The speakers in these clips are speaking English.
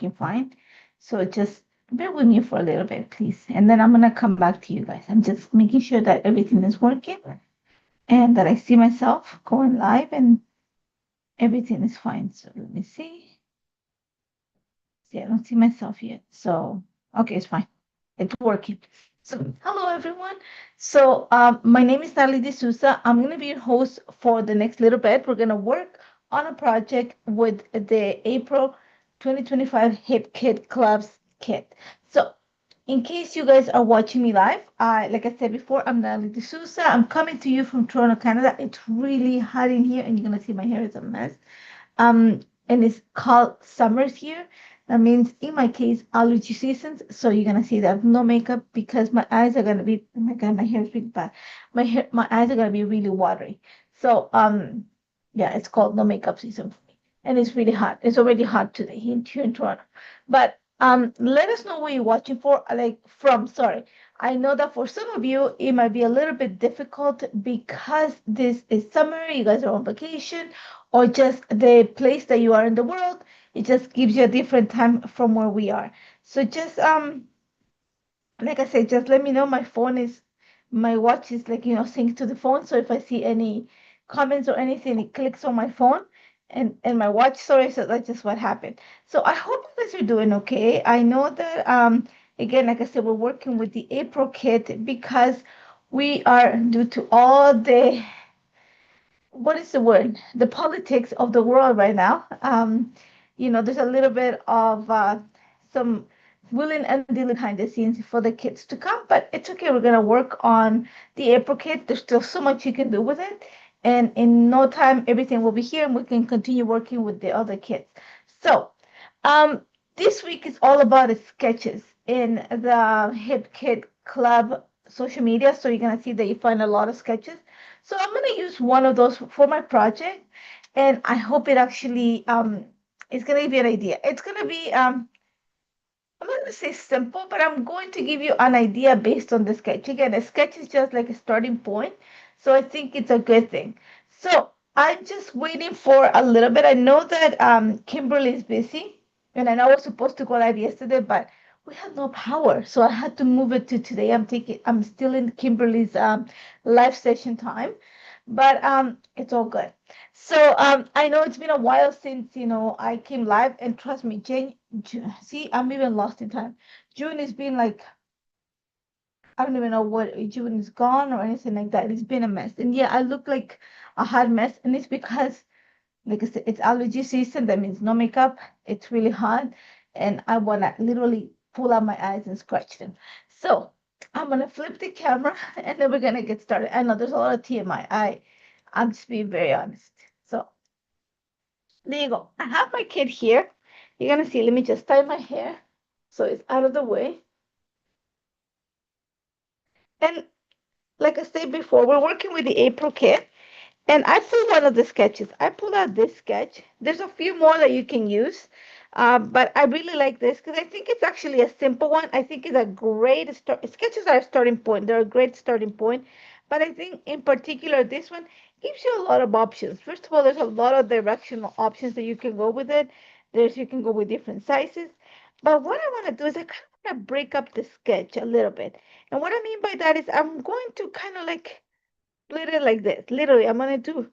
working fine. So just bear with me for a little bit, please. And then I'm gonna come back to you guys. I'm just making sure that everything is working and that I see myself going live and everything is fine. So let me see. See, I don't see myself yet. So, okay, it's fine. It's working. So, hello everyone. So, my name is Nathalie D'Souza. I'm going to be your host for the next little bit. We're going to work on a project with the April 2025 Hip Kit Clubs kit. So, in case you guys are watching me live, like I said before, I'm Nathalie D'Souza. I'm coming to you from Toronto, Canada. It's really hot in here, and you're going to see my hair is a mess. And it's called summers here. That means in my case, allergy seasons. So you're gonna see that I have no makeup because my eyes are gonna be, oh my god, my hair is really bad. My eyes are gonna be really watery. So yeah, it's called no makeup season for me. And it's really hot. It's already hot today here in Toronto. But let us know where you're watching for, like from, sorry. I know that for some of you, it might be a little bit difficult because this is summer, you guys are on vacation, or just the place that you are in the world. It just gives you a different time from where we are. So just like I said, just let me know. My watch is like, synced to the phone. So if I see any comments or anything, it clicks on my phone and my watch. Sorry, so that's just what happened. So I hope you guys are doing okay. I know that again, like I said, we're working with the April kit because we are, due to all the, what is the word? The politics of the world right now. There's a little bit of some willing and dealing behind the scenes for the kids to come, but it's okay. We're gonna work on the April kit. There's still so much you can do with it, and in no time, everything will be here, and we can continue working with the other kids. So, um, this week is all about sketches in the Hip Kit Club social media. So you're gonna see that you find a lot of sketches. So I'm going to use one of those for my project, and I hope it actually is going to give you an idea. It's going to be I'm not going to say simple, but I'm going to give you an idea based on the sketch. Again, a sketch is just like a starting point, so I think it's a good thing. So I'm just waiting for a little bit. I know that Kimberly is busy, and I know I was supposed to go live yesterday, but we had no power, so I had to move it to today. I'm still in Kimberly's live session time, but it's all good. So I know it's been a while since I came live, and trust me, see, I'm even lost in time. June has been like, I don't even know what June is gone or anything like that. It's been a mess, and yeah, I look like a hot mess, and it's because, like I said, it's allergy season. That means no makeup. It's really hot, and I wanna literally pull out my eyes and scratch them. So I'm gonna flip the camera, and then we're gonna get started. I know there's a lot of TMI. I'm just being very honest. So there you go. I have my kit here. You're gonna see. Let me just tie my hair so it's out of the way. And like I said before, we're working with the April kit. And I pulled one of the sketches. I pulled out this sketch. There's a few more that you can use, but I really like this because I think it's actually a simple one. I think it's a great start. Sketches are a starting point. They're a great starting point. But I think in particular, this one gives you a lot of options. First of all, there's a lot of directional options that you can go with it. You can go with different sizes. But what I want to do is I kind of want to break up the sketch a little bit. And what I mean by that is I'm going to kind of like split it like this. Literally, I'm gonna do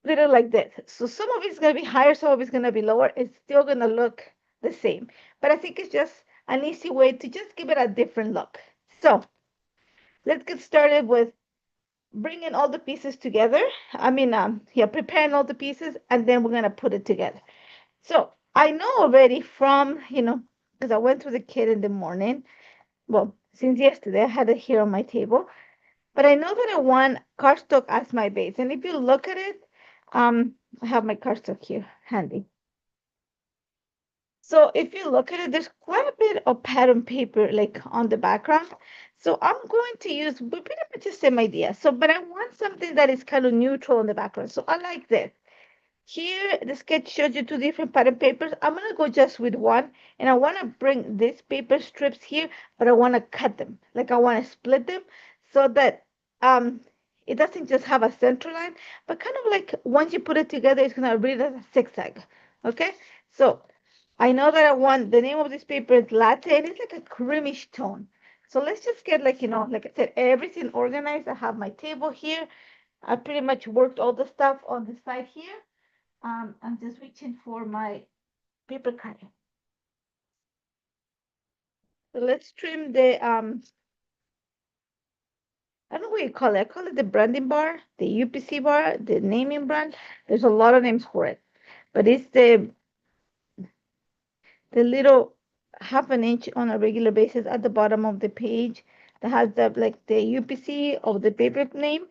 little like this. So some of it's gonna be higher, some of it's gonna be lower. It's still gonna look the same. But I think it's just an easy way to just give it a different look. So let's get started with bringing all the pieces together. Yeah, preparing all the pieces, and then we're gonna put it together. So I know already from, because I went through the kit in the morning. Well, since yesterday, I had it here on my table. But I know that I want cardstock as my base. And if you look at it, I have my cardstock here handy. So if you look at it, there's quite a bit of pattern paper like on the background. So I'm going to use pretty much the same idea. So, but I want something that is kind of neutral in the background. So I like this. Here, the sketch shows you two different pattern papers. I'm going to go just with one. And I want to bring these paper strips here, but I want to cut them. Like I want to split them so that it doesn't just have a center line, but kind of like once you put it together, it's going to read as a zigzag. Okay? So I know that I want the name of this paper is latte and it's like a creamish tone. So let's just get like, like I said, everything organized. I have my table here. I pretty much worked all the stuff on the side here. I'm just reaching for my paper cutter. So let's trim the I don't know what you call it. I call it the branding bar, the UPC bar, the naming brand. There's a lot of names for it, but it's the little half an inch on a regular basis at the bottom of the page that has the like the UPC of the paper name.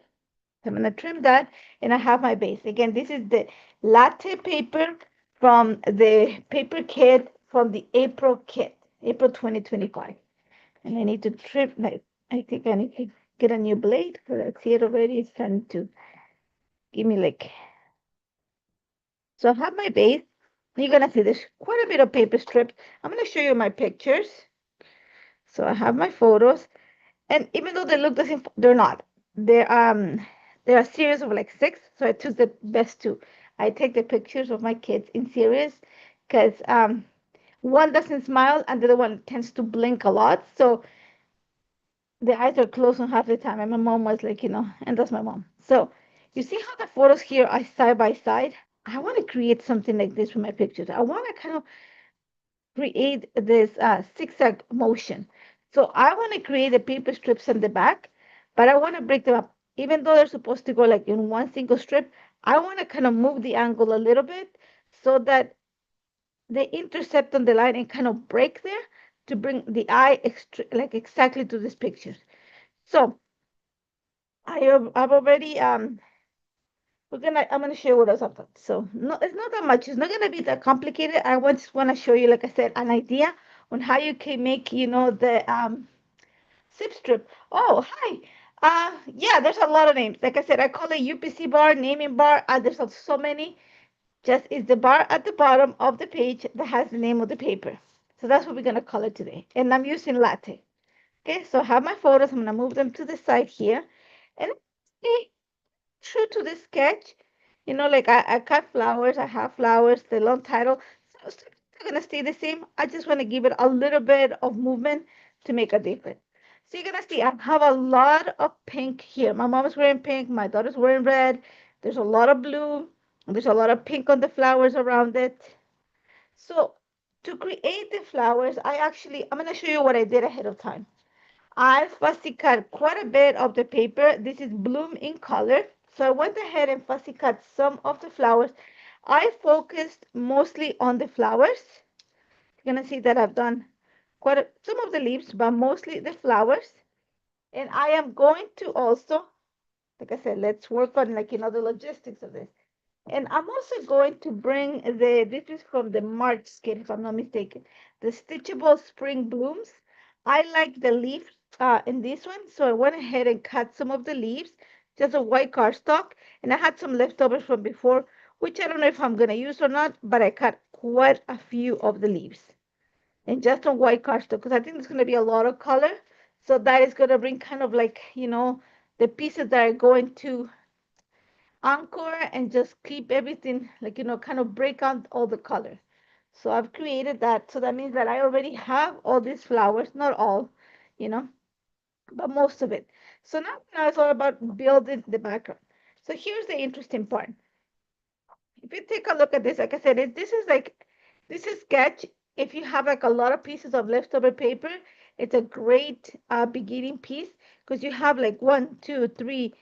So I'm gonna trim that, and I have my base. Again, this is the latte paper from the paper kit from the April kit, April 2025. And I need to trim, like, I think I need to get a new blade because I see it already. It's starting to give me like, so I have my base. You're gonna see there's quite a bit of paper strips. I'm gonna show you my pictures. So I have my photos, and even though they look the same, they're not. They're a series of like six. So I took the best two. I take the pictures of my kids in series because one doesn't smile and the other one tends to blink a lot. So the eyes are closed on half the time. And my mom was like, and that's my mom. So you see how the photos here are side by side? I want to create something like this with my pictures. I want to kind of create this zigzag motion. So I want to create the paper strips in the back, but I want to break them up. Even though they're supposed to go like in one single strip, I want to kind of move the angle a little bit so that they intercept on the line and kind of break there to bring the eye like exactly to this picture. So I've already I'm gonna show you what else I've done. So no, it's not that much. It's not gonna be that complicated. I just want to show you, like I said, an idea on how you can make, the zip strip. Oh, hi. Yeah, there's a lot of names. Like I said, I call it UPC bar, naming bar. There's so many. Just is the bar at the bottom of the page that has the name of the paper. So that's what we're gonna call it today. And I'm using latte. Okay, so I have my photos. I'm gonna move them to the side here, and true to the sketch. Like I cut flowers, I have flowers, the long title. So it's still gonna stay the same. I just want to give it a little bit of movement to make a difference. So you're gonna see I have a lot of pink here. My mom's wearing pink, my daughter's wearing red. There's a lot of blue, and there's a lot of pink on the flowers around it. So to create the flowers, I'm gonna show you what I did ahead of time. I fussy cut quite a bit of the paper. This is bloom in color. So I went ahead and fussy cut some of the flowers. I focused mostly on the flowers. You're gonna see that I've done some of the leaves, but mostly the flowers. And I am going to also, like I said, let's work on the logistics of this. And I'm also going to bring this is from the March kit, if I'm not mistaken, the Stitchable Spring Blooms. I like the leaves in this one, so I went ahead and cut some of the leaves, just a white cardstock, and I had some leftovers from before, which I don't know if I'm going to use or not, but I cut quite a few of the leaves. And just on white cardstock, because I think there's going to be a lot of color, so that is going to bring kind of like, the pieces that are going to anchor and just keep everything like kind of break out all the colors. So I've created that, so that means that I already have all these flowers, not all, you know but most of it. So now it's all about building the background. So here's the interesting part. If you take a look at this, like I said, this is sketch. If you have like a lot of pieces of leftover paper, it's a great beginning piece because you have like one, two, three,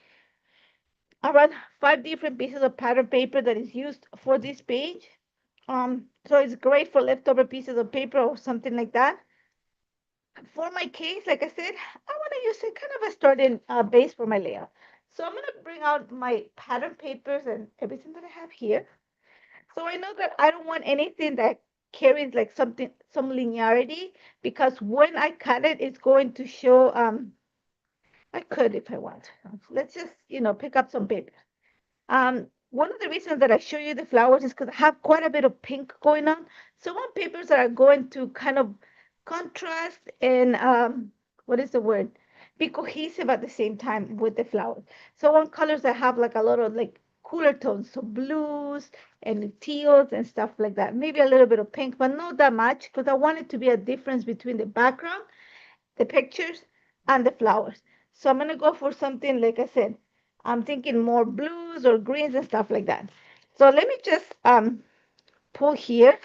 around five different pieces of pattern paper that is used for this page. So it's great for leftover pieces of paper or something like that. For my case, like I said, I want to use a kind of a starting base for my layout. So I'm going to bring out my pattern papers and everything that I have here. So I know that I don't want anything that carries like some linearity, because when I cut it, it's going to show, I could if I want. Let's just, pick up some paper. One of the reasons that I show you the flowers is because I have quite a bit of pink going on. So I want papers that are going to kind of contrast and what is the word? Be cohesive at the same time with the flowers. So I want colors that have like a lot of like cooler tones, so blues and teals and stuff like that. Maybe a little bit of pink, but not that much because I want it to be a difference between the background, the pictures, and the flowers. So I'm gonna go for something, like I said, I'm thinking more blues or greens and stuff like that. So let me just pull here.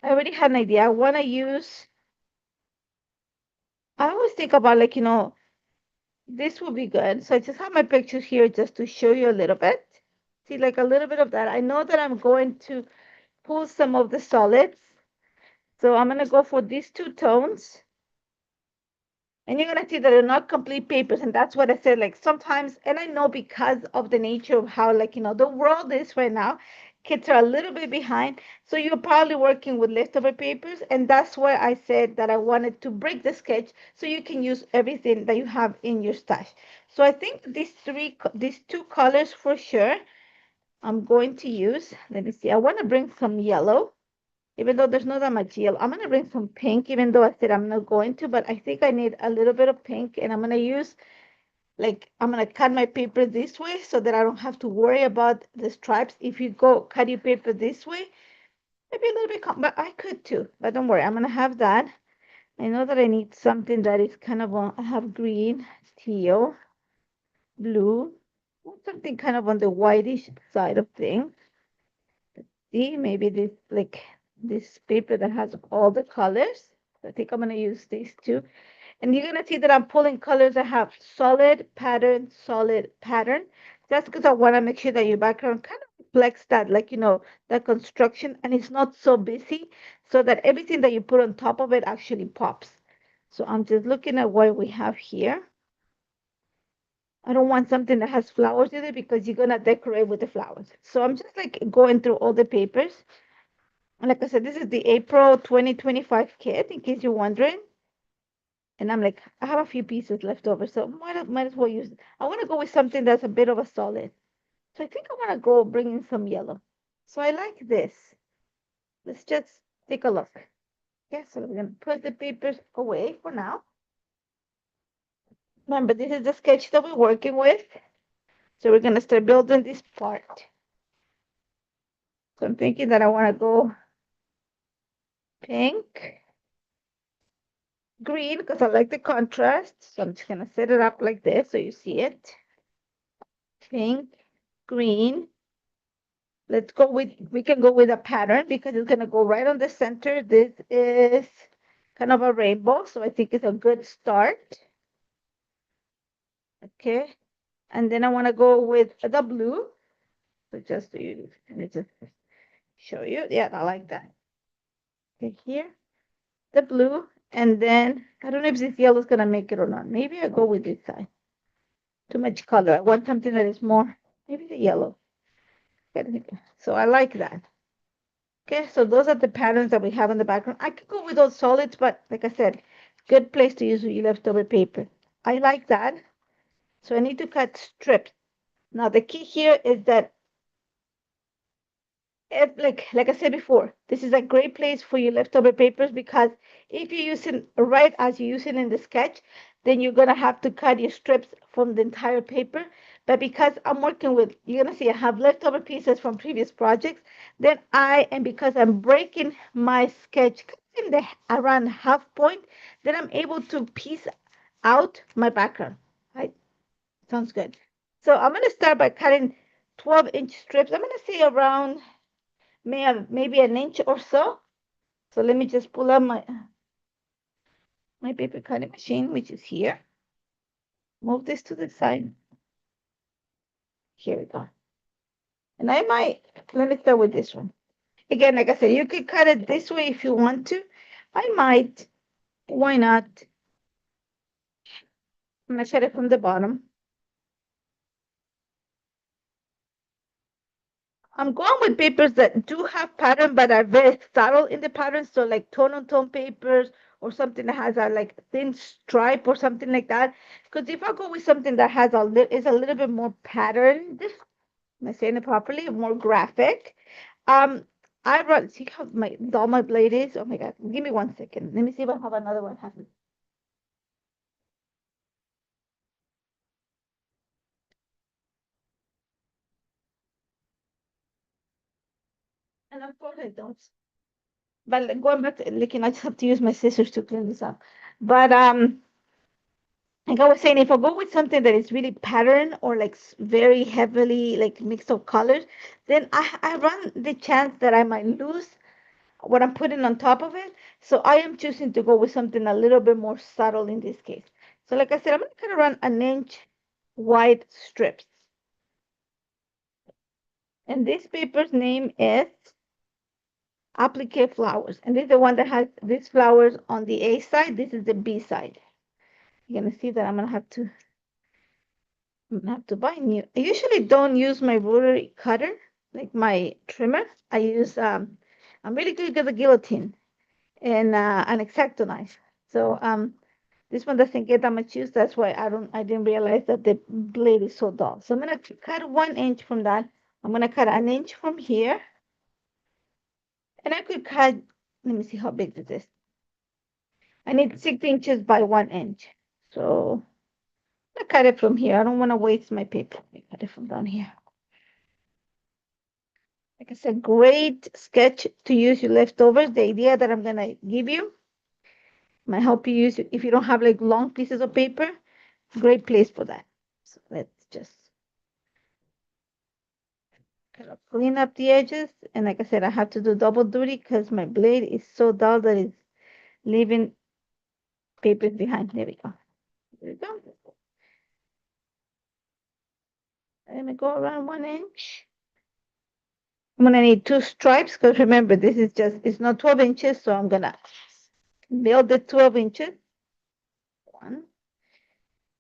I already had an idea. I want to use, I always think about like, this will be good. So I just have my pictures here just to show you a little bit. See, like a little bit of that. I know that I'm going to pull some of the solids. So I'm going to go for these two tones. And you're going to see that they're not complete papers. And that's what I said, like sometimes, and I know because of the nature of how, like, the world is right now, kids are a little bit behind. So you're probably working with leftover papers. And that's why I said that I wanted to break the sketch so you can use everything that you have in your stash. So I think these two colors for sure, I'm going to use. Let me see. I want to bring some yellow even though there's not that much yellow. I'm gonna bring some pink, even though I said I'm not going to, but I think I need a little bit of pink, and I'm gonna use, like, I'm gonna cut my paper this way so that I don't have to worry about the stripes. If you go cut your paper this way, maybe a little bit, but I could too, but don't worry, I'm gonna have that. I know that I need something that is kind of on, I have green, teal, blue, something kind of on the whitish side of things. See, maybe this, like this paper that has all the colors. I think I'm gonna use these two. And you're gonna see that I'm pulling colors that have solid pattern. That's because I wanna make sure that your background kind of reflects that, like, that construction, and it's not so busy, so that everything that you put on top of it actually pops. So I'm just looking at what we have here. I don't want something that has flowers in it because you're gonna decorate with the flowers. So I'm just like going through all the papers. Like I said, this is the April 2025 kit, in case you're wondering. And I'm like, I have a few pieces left over, so might as well use it. I want to go with something that's a bit of a solid. So I think I want to go bring in some yellow. So I like this. Let's just take a look. Okay, so we're going to put the papers away for now. Remember, this is the sketch that we're working with. So we're going to start building this part. So I'm thinking that I want to go pink, green, because I like the contrast. So I'm just going to set it up like this so you see it. Pink, green. Let's go with, we can go with a pattern because it's going to go right on the center. This is kind of a rainbow, so I think it's a good start. Okay. And then I want to go with the blue. So just to use, let me just show you. Yeah, I like that. Okay, here, the blue. And then I don't know if this yellow is going to make it or not. Maybe I go with this side. Too much color. I want something that is more, maybe the yellow. So I like that. Okay, so those are the patterns that we have in the background. I could go with those solids, but like I said, good place to use your leftover paper. I like that. So I need to cut strips. Now the key here is that, like I said before, this is a great place for your leftover papers because if you use it right as you use it in the sketch, then you're gonna have to cut your strips from the entire paper. But because I'm working with, you're gonna see I have leftover pieces from previous projects, then and because I'm breaking my sketch in the around half point, then I'm able to piece out my background. Right? Sounds good. So I'm gonna start by cutting 12-inch strips. I'm gonna say around maybe an inch or so. So let me just pull up my paper cutting machine, which is here. Move this to the side. Here we go. And let me start with this one. Again, like I said, you could cut it this way if you want to. I might, why not? I'm gonna cut it from the bottom. I'm going with papers that do have pattern, but are very subtle in the pattern. So like tone on tone papers or something that has a like thin stripe or something like that. Because if I go with something that has is a little bit more patterned, am I saying it properly? More graphic. I run, see how my dull my blade is? Oh my God, give me 1 second. Let me see if I have another one happen. of course I don't. But going back to looking, I just have to use my scissors to clean this up. But like I was saying, if I go with something that is really patterned or like very heavily like mix of colors, then I run the chance that I might lose what I'm putting on top of it. So I am choosing to go with something a little bit more subtle in this case. So like I said, I'm gonna kind of run an inch wide strips. And this paper's name is Applique Flowers. And this is the one that has these flowers on the A side. This is the B side. You're gonna see that I'm gonna have to buy new. I usually don't use my rotary cutter, like my trimmer. I'm really good at the guillotine and an X-Acto knife. So this one doesn't get that much use. That's why I didn't realize that the blade is so dull. So I'm gonna cut 1 inch from that. I'm gonna cut an inch from here, and I could cut. Let me see how big this is. I need 6 inches by 1 inch. So I cut it from here. I don't want to waste my paper. I cut it from down here. Like I said, great sketch to use your leftovers. The idea that I'm gonna give you might help you use it if you don't have like long pieces of paper. Great place for that. So let's just kind of clean up the edges. And like I said, I have to do double duty because my blade is so dull that it's leaving papers behind. There we go. There we go. Let me go around 1 inch. I'm gonna need 2 stripes because remember, this is just, it's not 12 inches. So I'm gonna build the 12 inches. One.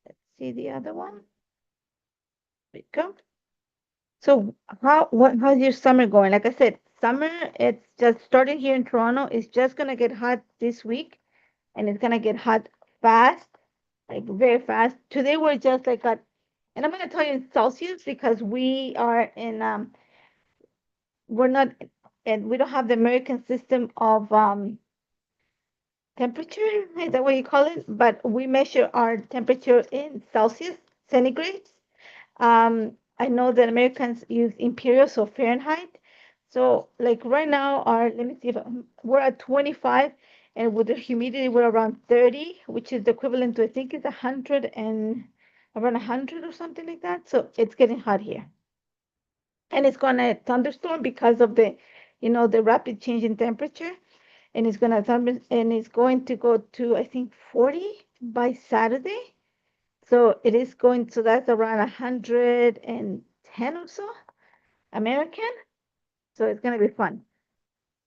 Let's see the other one. There we go. So how's your summer going? Like I said, summer, it's just starting here in Toronto. It's just gonna get hot this week, and it's gonna get hot fast, like very fast. Today we're just like at, and I'm gonna tell you in Celsius because we are in we're not, and we don't have the American system of temperature. Is that what you call it? But we measure our temperature in Celsius, centigrades. I know that Americans use imperial, so Fahrenheit. So like right now, let me see if we're at 25, and with the humidity, we're around 30, which is the equivalent to, I think it's 100 and around 100 or something like that. So it's getting hot here. And it's gonna thunderstorm because of the rapid change in temperature. And it's gonna thunder, and it's going to go to, I think, 40 by Saturday. So it is going, so that's around 110 or so American. So it's gonna be fun.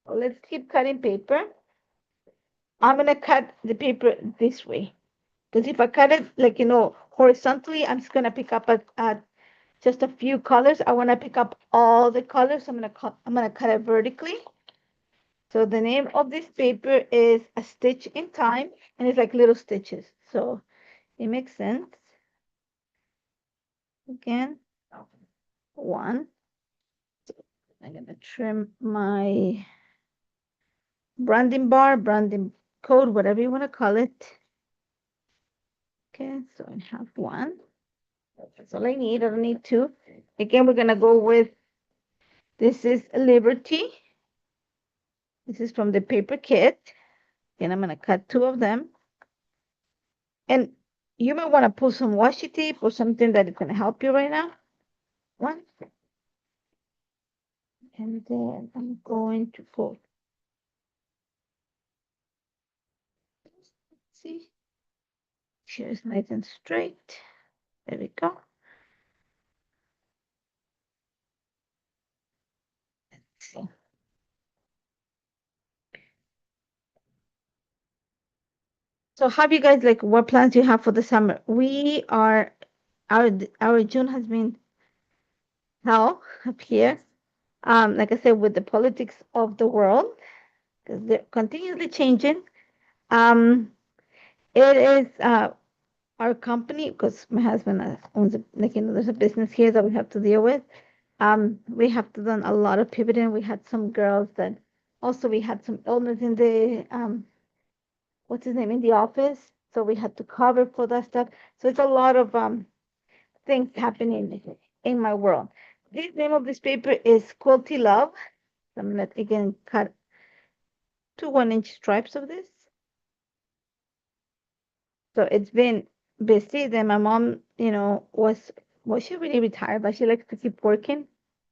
So let's keep cutting paper. I'm gonna cut the paper this way. Because if I cut it like, horizontally, I'm just gonna pick up at just a few colors. I wanna pick up all the colors. I'm gonna cut it vertically. So the name of this paper is A Stitch in Time, and it's like little stitches. So it makes sense. Again, one. I'm gonna trim my branding bar, branding code, whatever you want to call it. Okay, so I have one. That's all I need. I don't need two. Again, we're gonna go with, this is Liberty. This is from the paper kit. And I'm gonna cut two of them. And you might want to pull some washi tape or something that is gonna help you right now. One. And then I'm going to go. Let's see. Sure it's nice and straight. There we go. Let's see. So have you guys, like, what plans you have for the summer? We are, our June has been hell up here. Like I said, with the politics of the world, because they're continuously changing. Um, it is our company, because my husband owns there's a business here that we have to deal with. We have to done a lot of pivoting. We had some girls that also, we had some illness in the what's his name, in the office, so we had to cover for that stuff. So it's a lot of things happening in my world. The name of this paper is Quilty Love. So I'm gonna again cut two 1-inch stripes of this. So it's been busy. Then my mom, she really retired, but she likes to keep working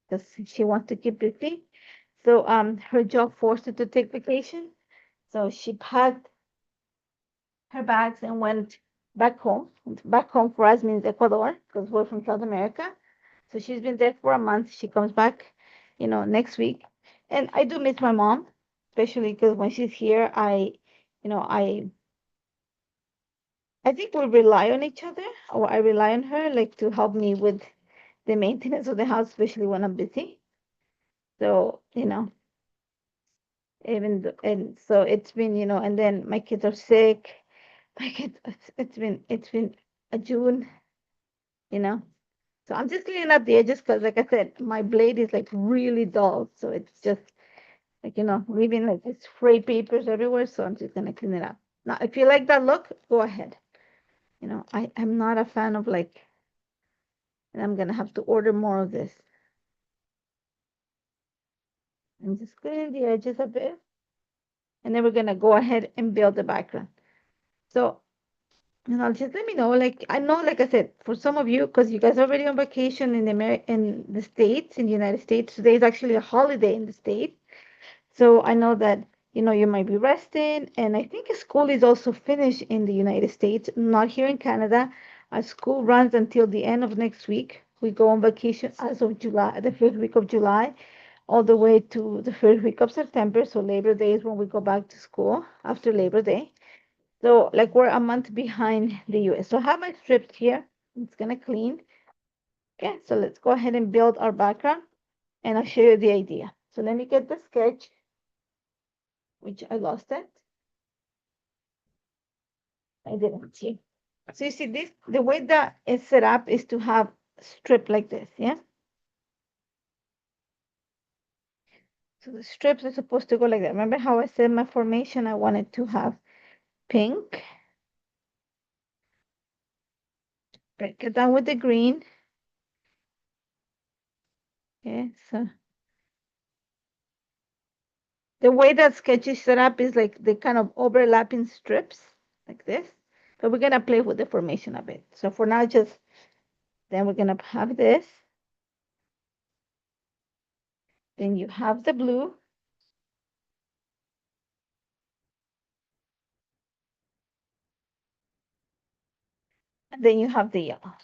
because she wants to keep busy. So her job forced her to take vacation. So she packed her bags and went back home. Back home for us means Ecuador because we're from South America. So she's been there for a month. She comes back, next week. And I do miss my mom, especially because when she's here, I think we rely on each other, or I rely on her, like to help me with the maintenance of the house, especially when I'm busy. So, and so it's been, and then my kids are sick. My kids, it's been a June, you know. So I'm just cleaning up the edges because, like I said, my blade is like really dull. So it's just like, leaving like these frayed papers everywhere. So I'm just gonna clean it up. Now, if you like that look, go ahead. I'm not a fan of like, and I'm gonna have to order more of this. I'm just cleaning the edges a bit, and then we're gonna go ahead and build the background. So, just let me know. Like I know, like I said, for some of you, because you guys are already on vacation in the States, in the United States. Today is actually a holiday in the States. So I know that, you might be resting, and I think school is also finished in the United States, not here in Canada. Our school runs until the end of next week. We go on vacation as of July, the first week of July, all the way to the first week of September. So Labor Day is when we go back to school after Labor Day. So like we're a month behind the US. So I have my strips here. It's gonna clean. Okay, so let's go ahead and build our background, and I'll show you the idea. So let me get the sketch, which I lost it. I didn't see. So you see this, the way that it's set up is to have strip like this, yeah? So the strips are supposed to go like that. Remember how I said my formation, I wanted to have pink. Break it down with the green. Okay, so the way that sketch is set up is like the kind of overlapping strips like this. But we're gonna play with the formation a bit. So for now, then we're gonna have this. Then you have the blue. And then you have the yellow.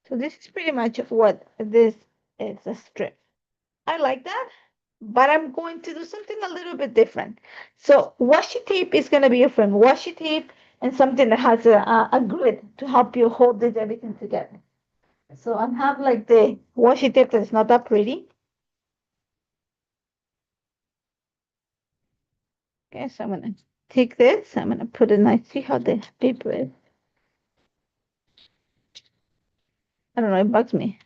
So this is pretty much what this is, a strip. I like that, but I'm going to do something a little bit different. So washi tape is going to be your friend. Washi tape and something that has a grid to help you hold this everything together. So I have like the washi tape that's not that pretty. Okay, so I'm going to take this. I'm going to put it nice. See how the paper is. I don't know, it bugs me.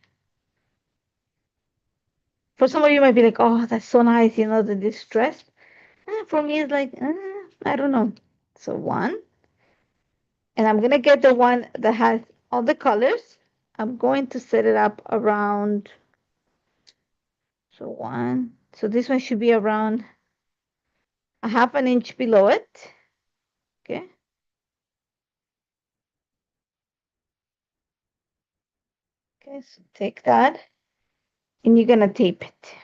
For some of you might be like, oh, that's so nice, the distress. For me, it's like, I don't know. So one. And I'm gonna get the one that has all the colors. I'm going to set it up around, so one. So this one should be around a half an inch below it. Okay. Okay, so take that and you're gonna tape it.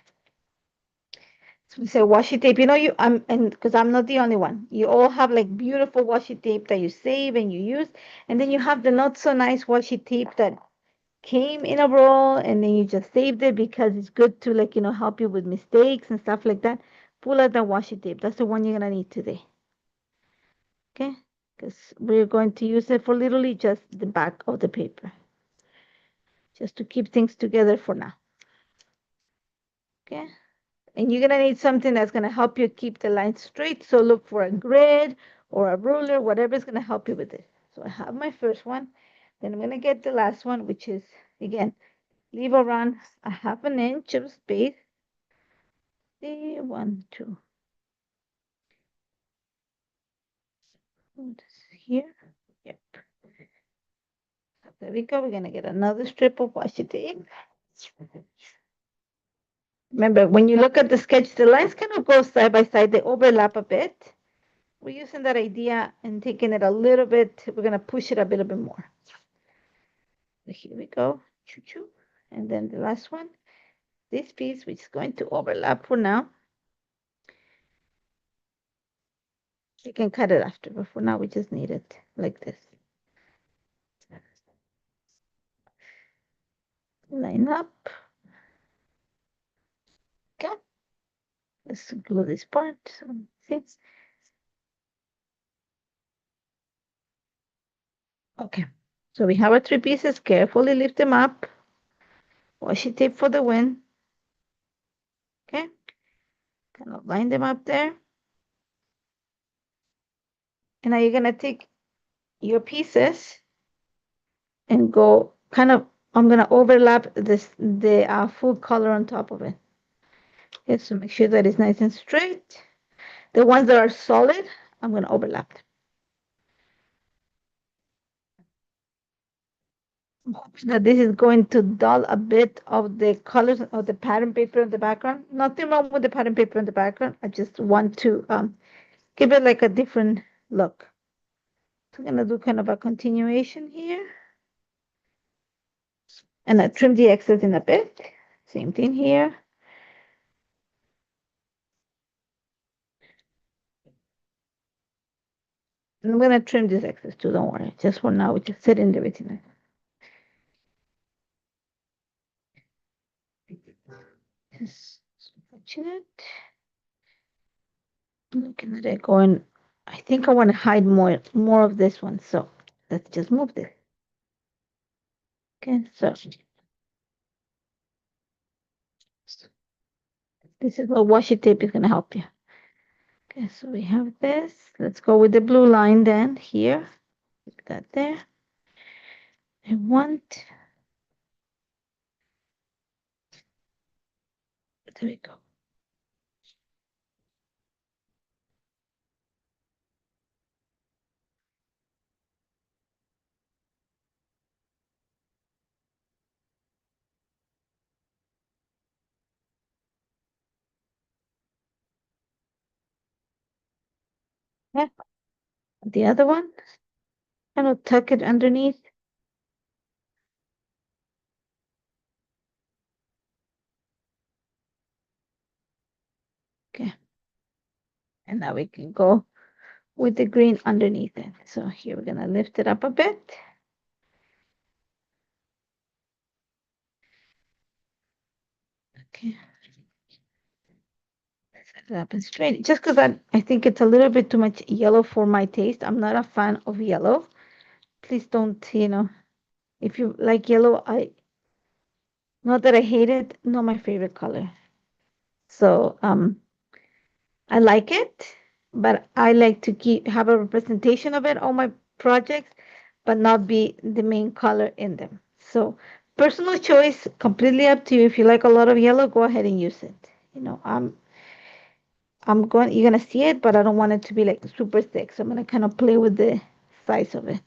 So we say washi tape. And because I'm not the only one. You all have like beautiful washi tape that you save and you use, and then you have the not so nice washi tape that came in a roll and then you just saved it because it's good to like help you with mistakes and stuff like that. Pull out the washi tape. That's the one you're gonna need today. Okay, because we're going to use it for literally just the back of the paper, just to keep things together for now. Okay, and you're gonna need something that's gonna help you keep the line straight. So look for a grid or a ruler, whatever is gonna help you with this. So I have my first one, then I'm gonna get the last one, which is again, leave around a half an inch of space. See, 1, 2. Here. Yep. So there we go. We're gonna get another strip of washi tape. Remember, when you look at the sketch, the lines kind of go side by side. They overlap a bit. We're using that idea and taking it a little bit. We're going to push it a little bit more. So here we go. Choo choo. And then the last one, this piece, which is going to overlap for now. You can cut it after, but for now, we just need it like this. Line up. Okay. Let's glue this part. See? Okay. So we have our three pieces. Carefully lift them up. Washi tape for the win. Okay. Kind of line them up there. And now you're going to take your pieces and go kind of, I'm going to overlap the full color on top of it. Okay, so make sure that it's nice and straight. The ones that are solid, I'm going to overlap them. I'm hoping that this is going to dull a bit of the colors of the pattern paper in the background. Nothing wrong with the pattern paper in the background. I just want to give it like a different look. So I'm going to do kind of a continuation here. And I trim the excess in a bit. Same thing here. And I'm going to trim this excess too, don't worry. Just for now, we just set in everything. Just watching it. Looking at it going, I think I want to hide more of this one. So let's just move this. Okay, so this is what washi tape is going to help you. Okay, so we have this. Let's go with the blue line then here. Put that there. I want, there we go. Yeah, the other one, kind of tuck it underneath. Okay, and now we can go with the green underneath it. So here we're going to lift it up a bit. Okay. Set it up and straight. Just because I think it's a little bit too much yellow for my taste. I'm not a fan of yellow. Please don't, if you like yellow, not that I hate it, not my favorite color. So I like it, but I like to have a representation of it on my projects, but not be the main color in them. So personal choice, completely up to you. If you like a lot of yellow, go ahead and use it. You're gonna see it, but I don't want it to be like super thick. So I'm gonna kind of play with the size of it.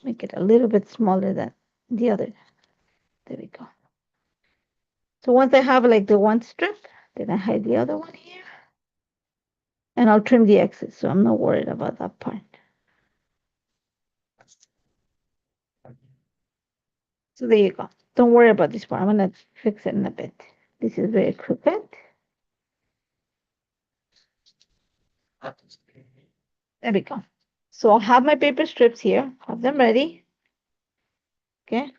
Make it a little bit smaller than the other. There we go. So once I have like the one strip, then I hide the other one here. And I'll trim the excess, so I'm not worried about that part. So there you go. Don't worry about this part. I'm gonna fix it in a bit. This is very crooked. There we go. So I'll have my paper strips here. Have them ready. Okay.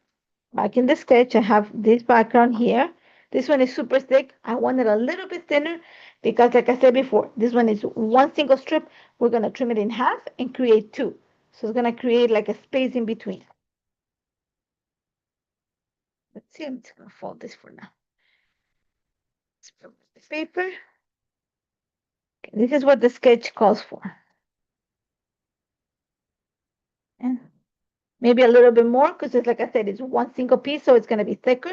Back in the sketch, I have this background here. This one is super thick. I want it a little bit thinner because, like I said before, this one is one single strip. We're going to trim it in half and create two. So it's going to create like a space in between. Let's see. I'm just going to fold this for now. Let's the paper. Okay, this is what the sketch calls for. And maybe a little bit more because it's like I said, it's one single piece, so it's going to be thicker.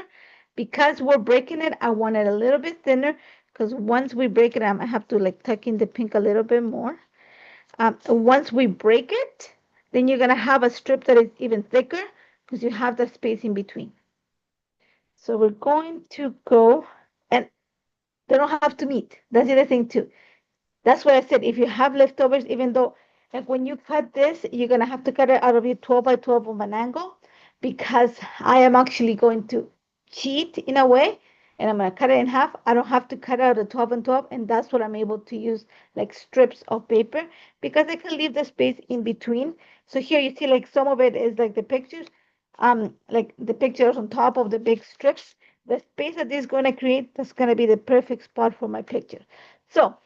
Because we're breaking it, I want it a little bit thinner because once we break it, I have to like tuck in the pink a little bit more. Once we break it, then you're going to have a strip that is even thicker because you have the space in between. So we're going to go They don't have to meet. That's the other thing too. That's what I said. If you have leftovers, even though, like when you cut this, you're gonna have to cut it out of your 12 by 12 of an angle, because I am actually going to cheat in a way, and I'm gonna cut it in half. I don't have to cut out a 12 and 12, and that's what I'm able to use, like strips of paper, because I can leave the space in between. So here you see like some of it is like the pictures, like the pictures on top of the big strips. The space that this is gonna create, that's gonna be the perfect spot for my picture. So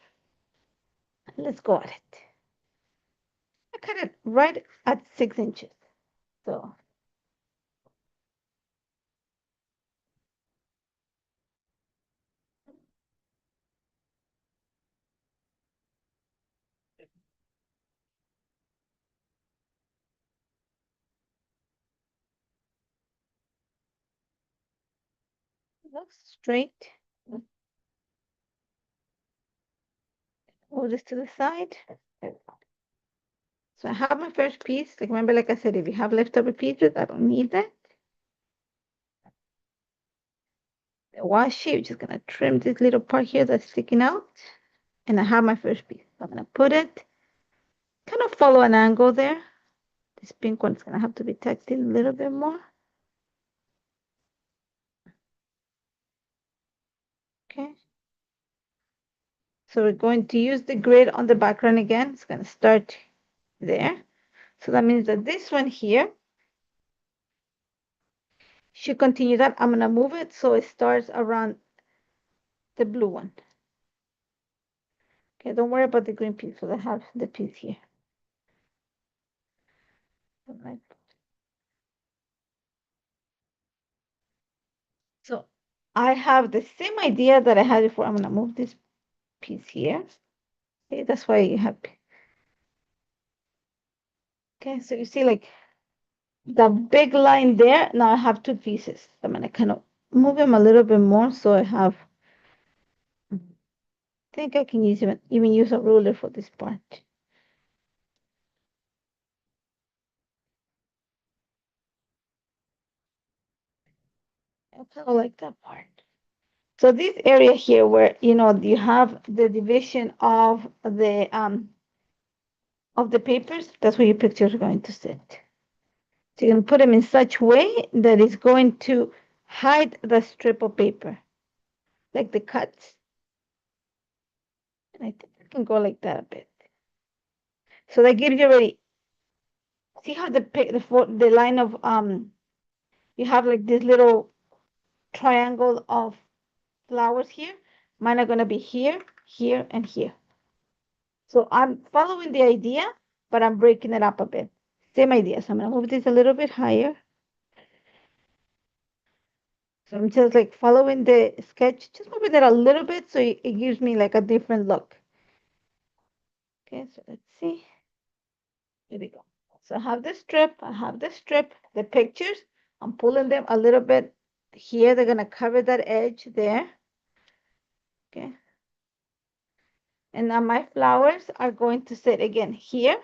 let's go at it. I cut it right at 6 inches. So it looks straight. Move this to the side. So I have my first piece. Like remember, like I said, if you have leftover pieces, I don't need that. The washi, we're just gonna trim this little part here that's sticking out. And I have my first piece. So I'm gonna put it, kind of follow an angle there. This pink one's gonna have to be tucked in a little bit more. Okay. So we're going to use the grid on the background again. It's gonna start there. So that means that this one here should continue that. I'm gonna move it so it starts around the blue one. Okay, don't worry about the green piece because I have the piece here. All right. So I have the same idea that I had before. I'm gonna move this piece here. Okay, that's why you have. Okay, so you see like the big line there. Now I have two pieces. I'm gonna kind of move them a little bit more so I have. I think I can even use a ruler for this part. I kind of like that part. So this area here where you have the division of the papers, that's where your pictures are going to sit. So you can put them in such way that it's going to hide the strip of paper, like the cuts. And I think I can go like that a bit. So that gives you already, see how the line of you have like this little triangle of flowers here. Mine are gonna be here, here, and here. So I'm following the idea, but I'm breaking it up a bit. Same idea. So I'm gonna move this a little bit higher. So I'm just like following the sketch, just moving it a little bit so it gives me like a different look. Okay, so let's see. Here we go. So I have the strip, the pictures. I'm pulling them a little bit here. They're gonna cover that edge there. Okay. And now my flowers are going to sit again here.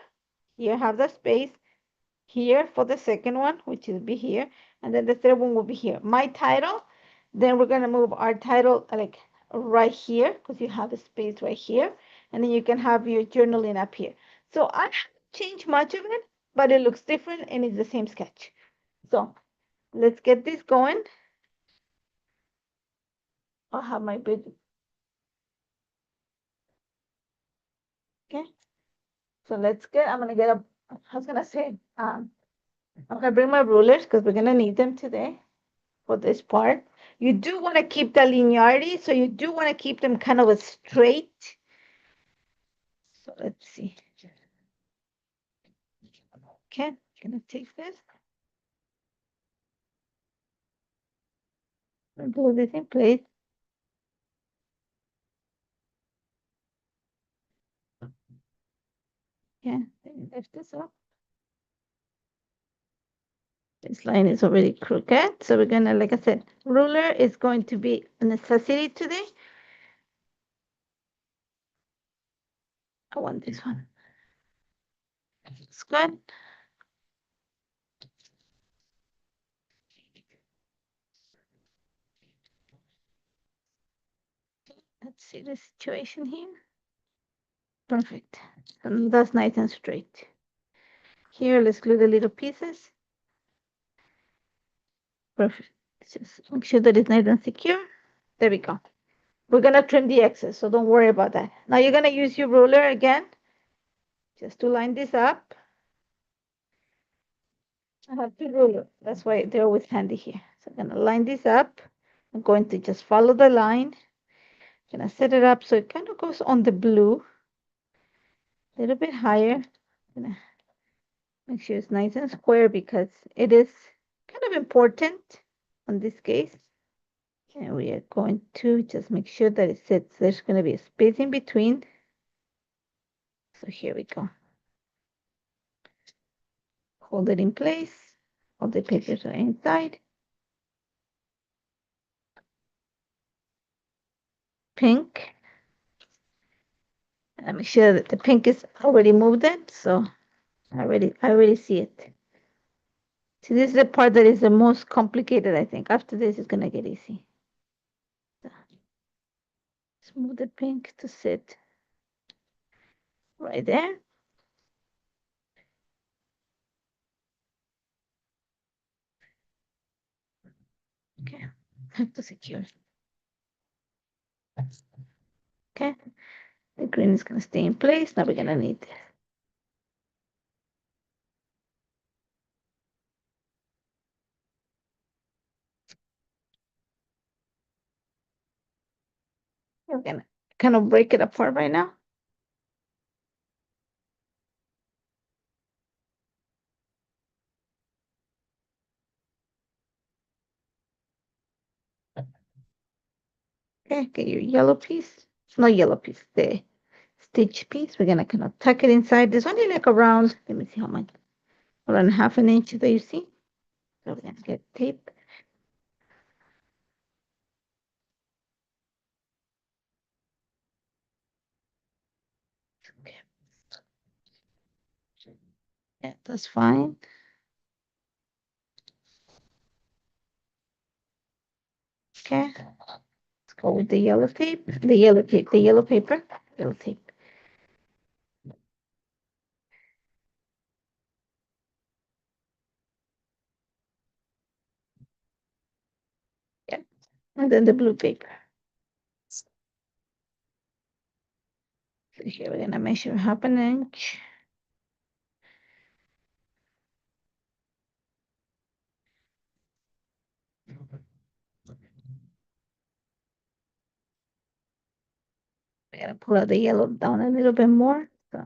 Here have the space. Here for the second one, which will be here, and then the third one will be here. My title, then we're gonna move our title like right here because you have a space right here, and then you can have your journaling up here. So I haven't changed much of it, but it looks different and it's the same sketch. So let's get this going. I'll have my big, okay. So let's get, I'm gonna get a, I was gonna say, I'm gonna bring my rulers because we're gonna need them today for this part. You do want to keep the linearity, so you do want to keep them kind of a straight. So let's see. Okay, I'm gonna take this and glue this in place. Yeah, lift this up. This line is already crooked, so we're gonna, like I said, ruler is going to be a necessity today. I want this one. It's good. Let's see the situation here. Perfect. And that's nice and straight. Here, let's glue the little pieces. Perfect. Just make sure that it's nice and secure. There we go. We're gonna trim the excess, so don't worry about that. Now you're gonna use your ruler again, just to line this up. I have two rulers, that's why they're always handy here. So I'm gonna line this up. I'm going to just follow the line. I'm gonna set it up so it kind of goes on the blue, a little bit higher. I'm gonna make sure it's nice and square because it is kind of important on this case. And we are going to just make sure that it sits. There's going to be a space in between. So here we go. Hold it in place. All the papers are inside. Pink. And make sure that the pink is already moved in. So I already see it. See, this is the part that is the most complicated, I think. After this, it's going to get easy. So, let's move the pink to sit right there. Okay, have to secure. Okay, the green is going to stay in place. Now we're going to need this. We're going to kind of break it apart right now. Okay, get your yellow piece. No yellow piece, the stitch piece. We're gonna kind of tuck it inside. There's only like around, let me see how much, around half an inch that you see. So we're gonna get tape. Okay. Yeah, that's fine. Okay. Let's go with the yellow tape, the yellow tape, the yellow paper, yellow tape. Yeah. And then the blue paper. So here we're gonna measure half an inch. We're gonna pull out the yellow down a little bit more. So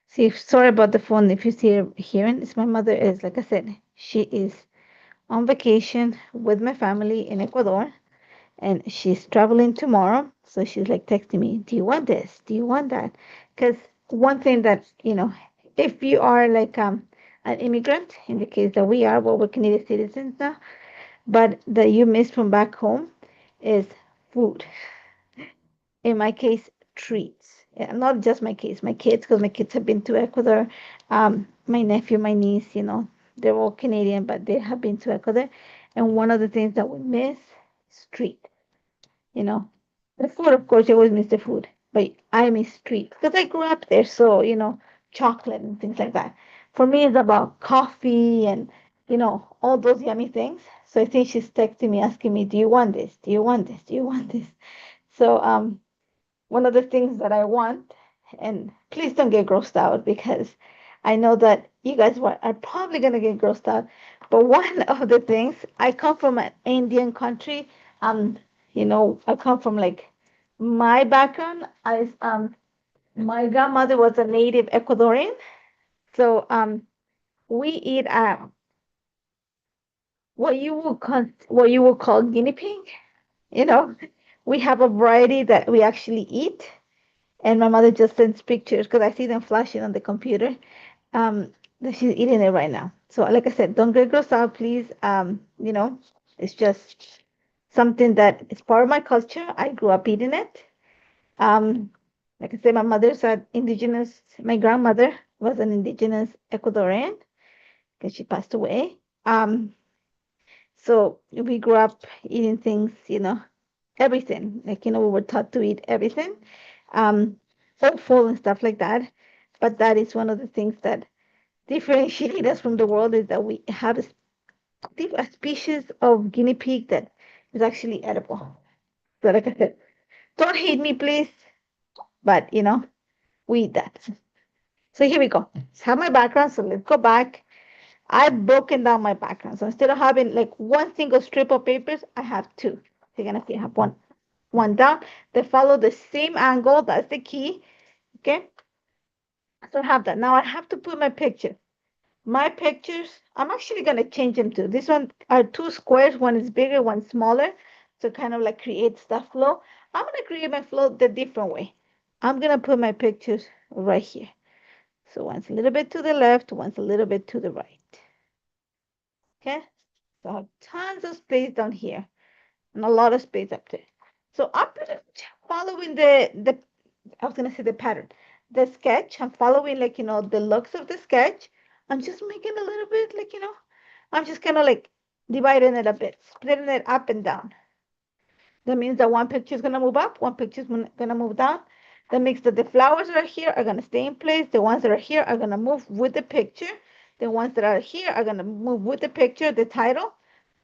see, sorry about the phone. If you see her hearing, it's my mother is, like I said, she is on vacation with my family in Ecuador, and she's traveling tomorrow. So she's like texting me, "Do you want this? Do you want that?" Because one thing that, if you are like an immigrant, in the case that we are, well, we're Canadian citizens now, but that you miss from back home is food. In my case, treats. Yeah, not just my case, my kids, because my kids have been to Ecuador. My nephew, my niece, they're all Canadian, but they have been to Ecuador. And one of the things that we miss is treat. You know, the food, of course, you always miss the food, but I miss street because I grew up there. So, chocolate and things like that. For me, it's about coffee and, all those yummy things. So I think she's texting me, asking me, "Do you want this? Do you want this? Do you want this?" So, one of the things that I want, and please don't get grossed out because I know that you guys are probably going to get grossed out. But one of the things, I come from an Indian country. I come from like my background. My grandmother was a native Ecuadorian. So we eat what you would call guinea pig. You know, we have a variety that we actually eat. And my mother just sends pictures because I see them flashing on the computer. That she's eating it right now. So, like I said, don't get grossed out, please. It's just something that is part of my culture. I grew up eating it. Like I said, my mother's an indigenous. My grandmother was an indigenous Ecuadorian because she passed away. So we grew up eating things, everything. Like, we were taught to eat everything, hopeful and stuff like that. But that is one of the things that differentiate us from the world is that we have a species of guinea pig that is actually edible. So like I said, don't hate me, please. But we eat that. So here we go. So I have my background. So let's go back. I've broken down my background. So instead of having like one single strip of papers, I have two. So you're gonna see I have one down. They follow the same angle. That's the key. Okay. So I have that. Now I have to put my picture. My pictures, I'm actually gonna change them to this one are two squares. One is bigger, one smaller. So kind of like creates that flow. I'm gonna create my flow the different way. I'm gonna put my pictures right here. So one's a little bit to the left, one's a little bit to the right. Okay. So I have tons of space down here and a lot of space up there. So I'm following the I was gonna say the pattern, the sketch. I'm following like the looks of the sketch. I'm just making a little bit like I'm just kind of like dividing it a bit, splitting it up and down. That means that one picture is gonna move up, one picture is gonna move down. That makes that the flowers that are here are gonna stay in place. The ones that are here are gonna move with the picture. The ones that are here are gonna move with the picture, the title.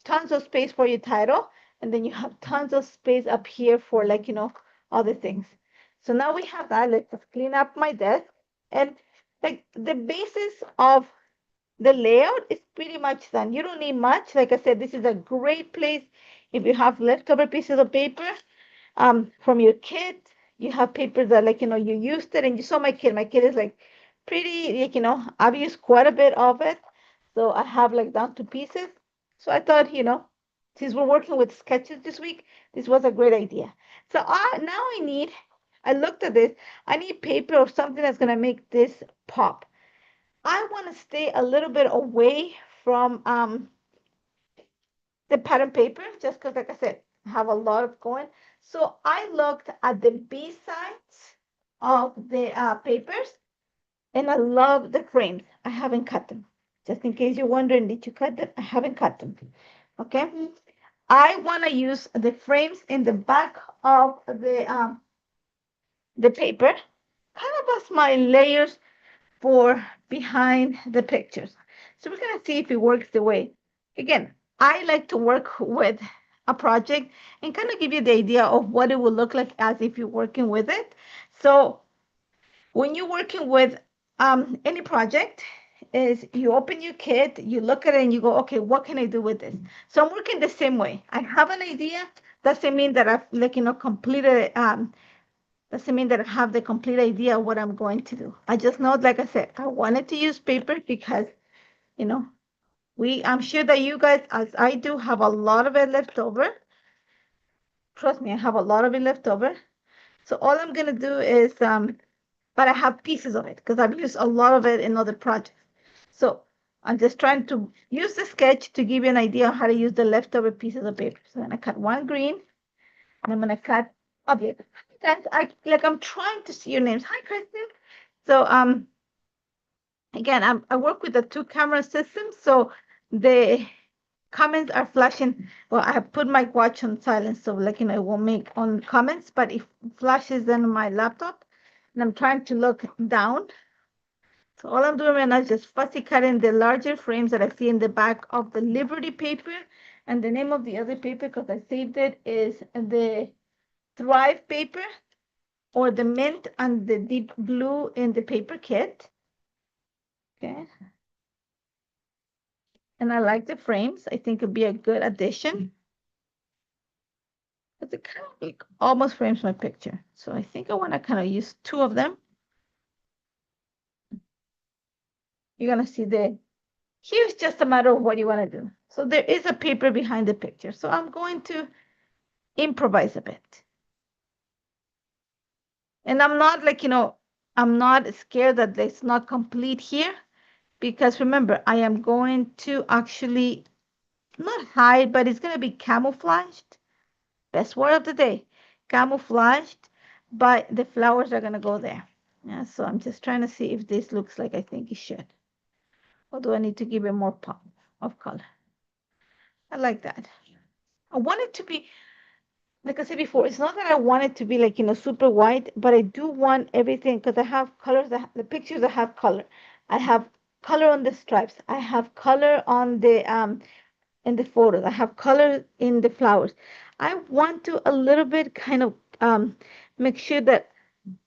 Tons of space for your title, and then you have tons of space up here for like other things. So now we have that. Let's just clean up my desk, and like the basis of the layout is pretty much done. You don't need much. Like I said, this is a great place if you have leftover pieces of paper from your kid. You have papers that like you used it, and you saw my kid. My kid is like pretty like I've used quite a bit of it, so I have like down to pieces. So I thought since we're working with sketches this week, this was a great idea. So now I looked at this. I need paper or something that's gonna make this pop. I want to stay a little bit away from the pattern paper just because, like I said, I have a lot of going. So I looked at the B sides of the papers, and I love the frames. I haven't cut them. Just in case you're wondering, did you cut them? I haven't cut them. Okay. I want to use the frames in the back of the paper, kind of as my layers for behind the pictures. So we're going to see if it works the way. Again, I like to work with a project and kind of give you the idea of what it will look like as if you're working with it. So when you're working with any project, is you open your kit, you look at it, and you go, okay, what can I do with this? So I'm working the same way. I have an idea. Doesn't mean that I've like completed doesn't mean that I have the complete idea of what I'm going to do. I just know, like I said, I wanted to use paper because, you know, I'm sure that you guys, as I do, have a lot of it left over. Trust me, I have a lot of it left over. So all I'm gonna do is, but I have pieces of it because I've used a lot of it in other projects. So I'm just trying to use the sketch to give you an idea of how to use the leftover pieces of paper. So I'm gonna cut one green, and I'm gonna cut a bit. That's I'm trying to see your names. Hi, Kristen. So again, I work with a two camera system, so the comments are flashing. Well, I have put my watch on silent, so it won't make on comments, but it flashes in my laptop, and I'm trying to look down. So all I'm doing right now is just fussy cutting the larger frames that I see in the back of the Liberty paper, and the name of the other paper, because I saved it, is the Thrive paper, or the mint and the deep blue in the paper kit. Okay. And I like the frames. I think it'd be a good addition. But it kind of like almost frames my picture. So I think I want to kind of use two of them. You're going to see here's just a matter of what you want to do. So there is a paper behind the picture. So I'm going to improvise a bit. And I'm not I'm not scared that it's not complete here, because remember, I am going to actually not hide, but it's going to be camouflaged. Best word of the day, camouflaged, but the flowers are going to go there. Yeah, so I'm just trying to see if this looks like I think it should. Or do I need to give it more pop of color? I like that. I want it to be, like I said before, it's not that I want it to be like, super white, but I do want everything because I have colors that the pictures that have color. I have color on the stripes. I have color on the in the photos. I have color in the flowers. I want to a little bit kind of make sure that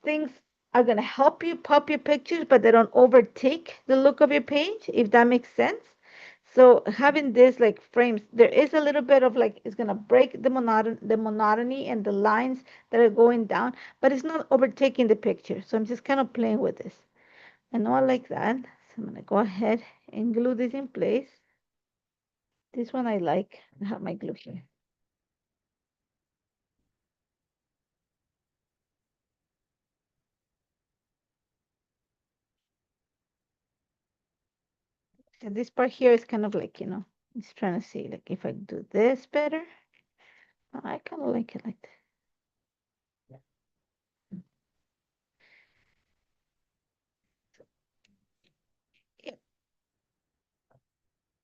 things are going to help you pop your pictures, but they don't overtake the look of your page, if that makes sense. So having this like frames, there is a little bit of like it's gonna break the monotony and the lines that are going down, but it's not overtaking the picture. So I'm just kind of playing with this. I know I like that. So I'm gonna go ahead and glue this in place. This one I like. I have my glue here. So this part here is kind of like, it's trying to see like if I do this better. I kind of like it like that. Yeah,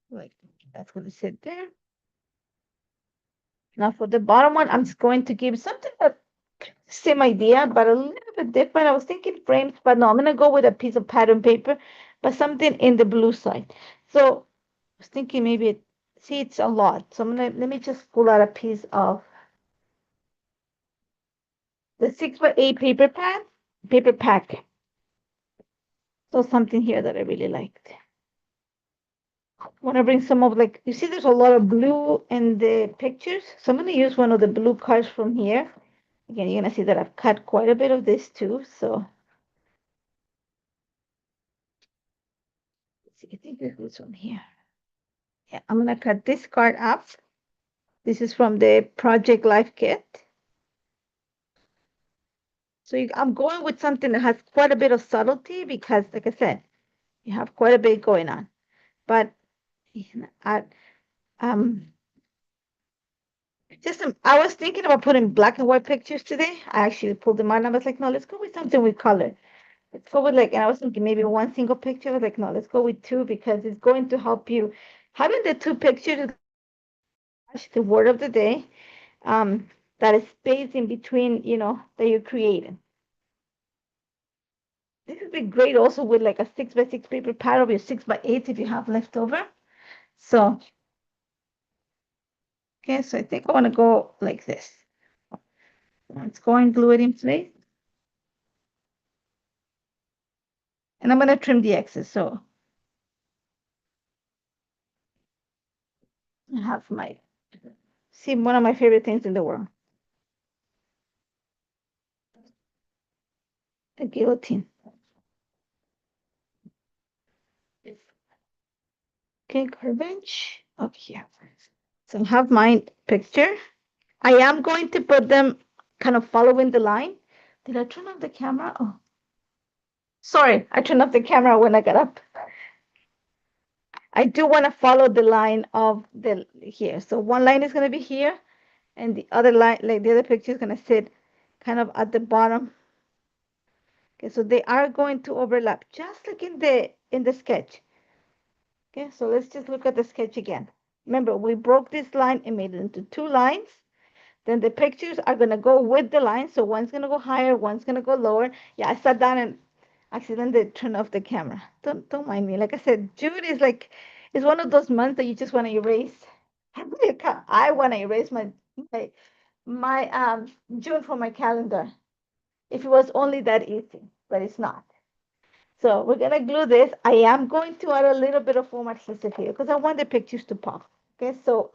like that's gonna sit there. Now for the bottom one, I'm just going to give something that same idea, but a little bit different. I was thinking frames, but no, I'm gonna go with a piece of pattern paper, but something in the blue side. So I was thinking maybe see it's a lot. So let me just pull out a piece of the 6x8 paper pack. So something here that I really liked. I want to bring some of like you see there's a lot of blue in the pictures. So I'm gonna use one of the blue cards from here. Again, you're gonna see that I've cut quite a bit of this too. So let's see, I think there's this one here. Yeah, I'm gonna cut this card up. This is from the Project Life Kit. So I'm going with something that has quite a bit of subtlety because, like I said, you have quite a bit going on. But I, um, I was thinking about putting black and white pictures today. I actually pulled them out and I was like, no, let's go with something with color. Let's go with like, and I was thinking maybe one single picture. I was like, no, let's go with two because it's going to help you. Having the two pictures is the word of the day. That is space in between, that you're creating. This would be great also with like a 6x6 paper pad or your 6x8 if you have leftover. So, okay, so I think I want to go like this. Let's go and glue it in place. And I'm going to trim the excess. So I have see, one of my favorite things in the world, a guillotine. Okay, garbage up here. So I have my picture. I am going to put them kind of following the line. Did I turn off the camera? Oh, sorry, I turned off the camera when I got up. I do want to follow the line of the here. So one line is going to be here, and the other line, like the other picture, is going to sit kind of at the bottom. Okay, so they are going to overlap, just like in the sketch. Okay, so let's just look at the sketch again. Remember, we broke this line and made it into two lines. Then the pictures are going to go with the line. So one's going to go higher, one's going to go lower. Yeah, I sat down and accidentally turned off the camera. Don't mind me. Like I said, June is like it's one of those months that you just want to erase. I want to erase my my June from my calendar. If it was only that easy, but it's not. So we're gonna glue this. I am going to add a little bit of foam adhesive here because I want the pictures to pop. Okay, so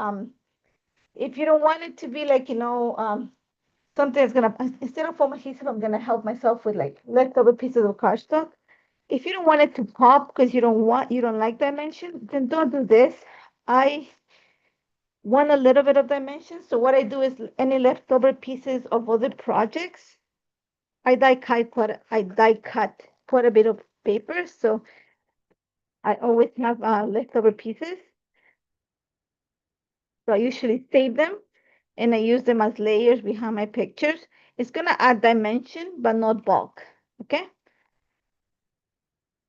if you don't want it to be like something that's gonna instead of foam adhesive, I'm gonna help myself with like leftover pieces of cardstock. If you don't want it to pop because you don't like dimension, then don't do this. I want a little bit of dimension. So what I do is any leftover pieces of other projects, I die cut quite a bit of paper. So I always have leftover pieces. So I usually save them and I use them as layers behind my pictures. It's gonna add dimension, but not bulk. Okay.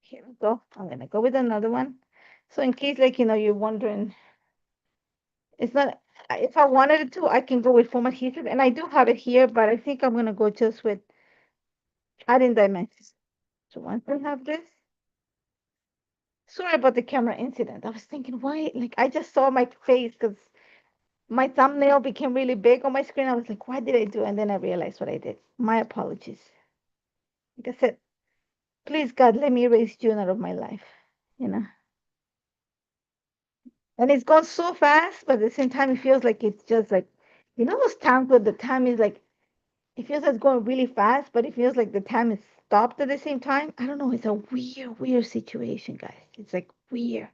Here we go. I'm gonna go with another one. So in case like you're wondering It's not, if I wanted to, I can go with foam adhesive, and I do have it here, but I think I'm gonna go just with adding dimensions. So once I have this, sorry about the camera incident. I was thinking, why? Like, I just saw my face because my thumbnail became really big on my screen. I was like, why did I do? And then I realized what I did. My apologies. Like I said, please God, let me erase June out of my life, you know. And it's gone so fast, but at the same time, it feels like it's just like, those times where the time is like, it feels like it's going really fast, but it feels like the time is stopped at the same time. I don't know. It's a weird, weird situation, guys. It's like weird.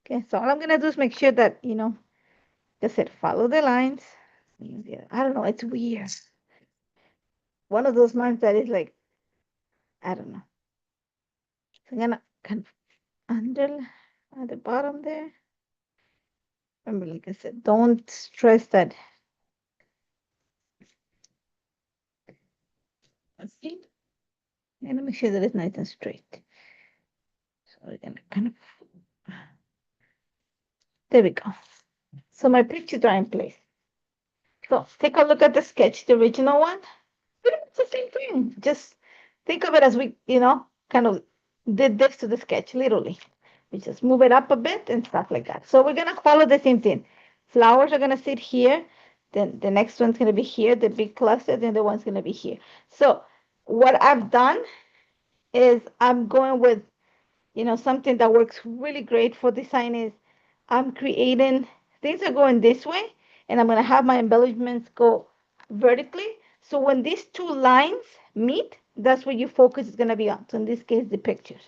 Okay, so all I'm gonna do is make sure that, like I said, follow the lines. Yeah, I don't know. It's weird. One of those lines that is like, I don't know. So I'm gonna kind of under at the bottom there. Remember, like I said, don't stress that. Let's see. And make sure that it's nice and straight. So we're gonna kind of, there we go. So my pictures are in place. So take a look at the sketch, the original one. It's the same thing. Just think of it as we, kind of did this to the sketch, literally. We just move it up a bit and stuff like that. So we're gonna follow the same thing. Flowers are gonna sit here. Then the next one's gonna be here, the big cluster, then the one's gonna be here. So what I've done is I'm going with, something that works really great for design is I'm creating, things are going this way, and I'm gonna have my embellishments go vertically. So when these two lines meet, that's what your focus is gonna be on. So in this case, the pictures.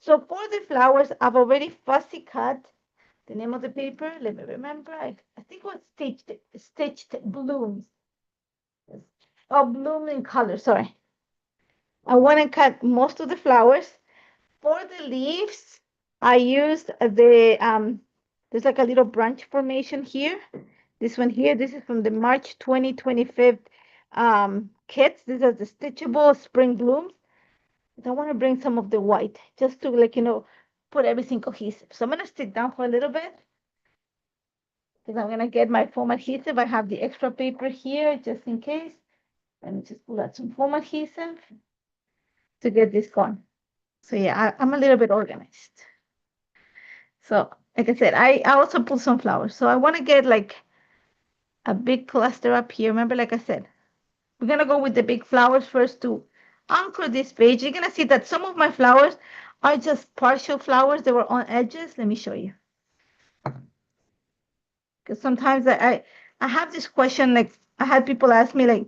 So for the flowers, I've already fussy cut the name of the paper. Let me remember. I think it was stitched blooms. Oh, bloom in color. Sorry. I want to cut most of the flowers. For the leaves, I used there's like a little branch formation here. This one here, this is from the March 2025 kits. These are the stitchable spring blooms. I want to bring some of the white just to put everything cohesive. So I'm gonna sit down for a little bit because I'm gonna get my foam adhesive. I have the extra paper here just in case. Let me just pull out some foam adhesive to get this going. So yeah, I'm a little bit organized. So like I said, I also pulled some flowers. So I want to get like a big cluster up here. Remember, like I said, we're gonna go with the big flowers first to anchor this page. You're gonna see that some of my flowers are just partial flowers. They were on edges. Let me show you. Because sometimes I have this question, like I had people ask me like,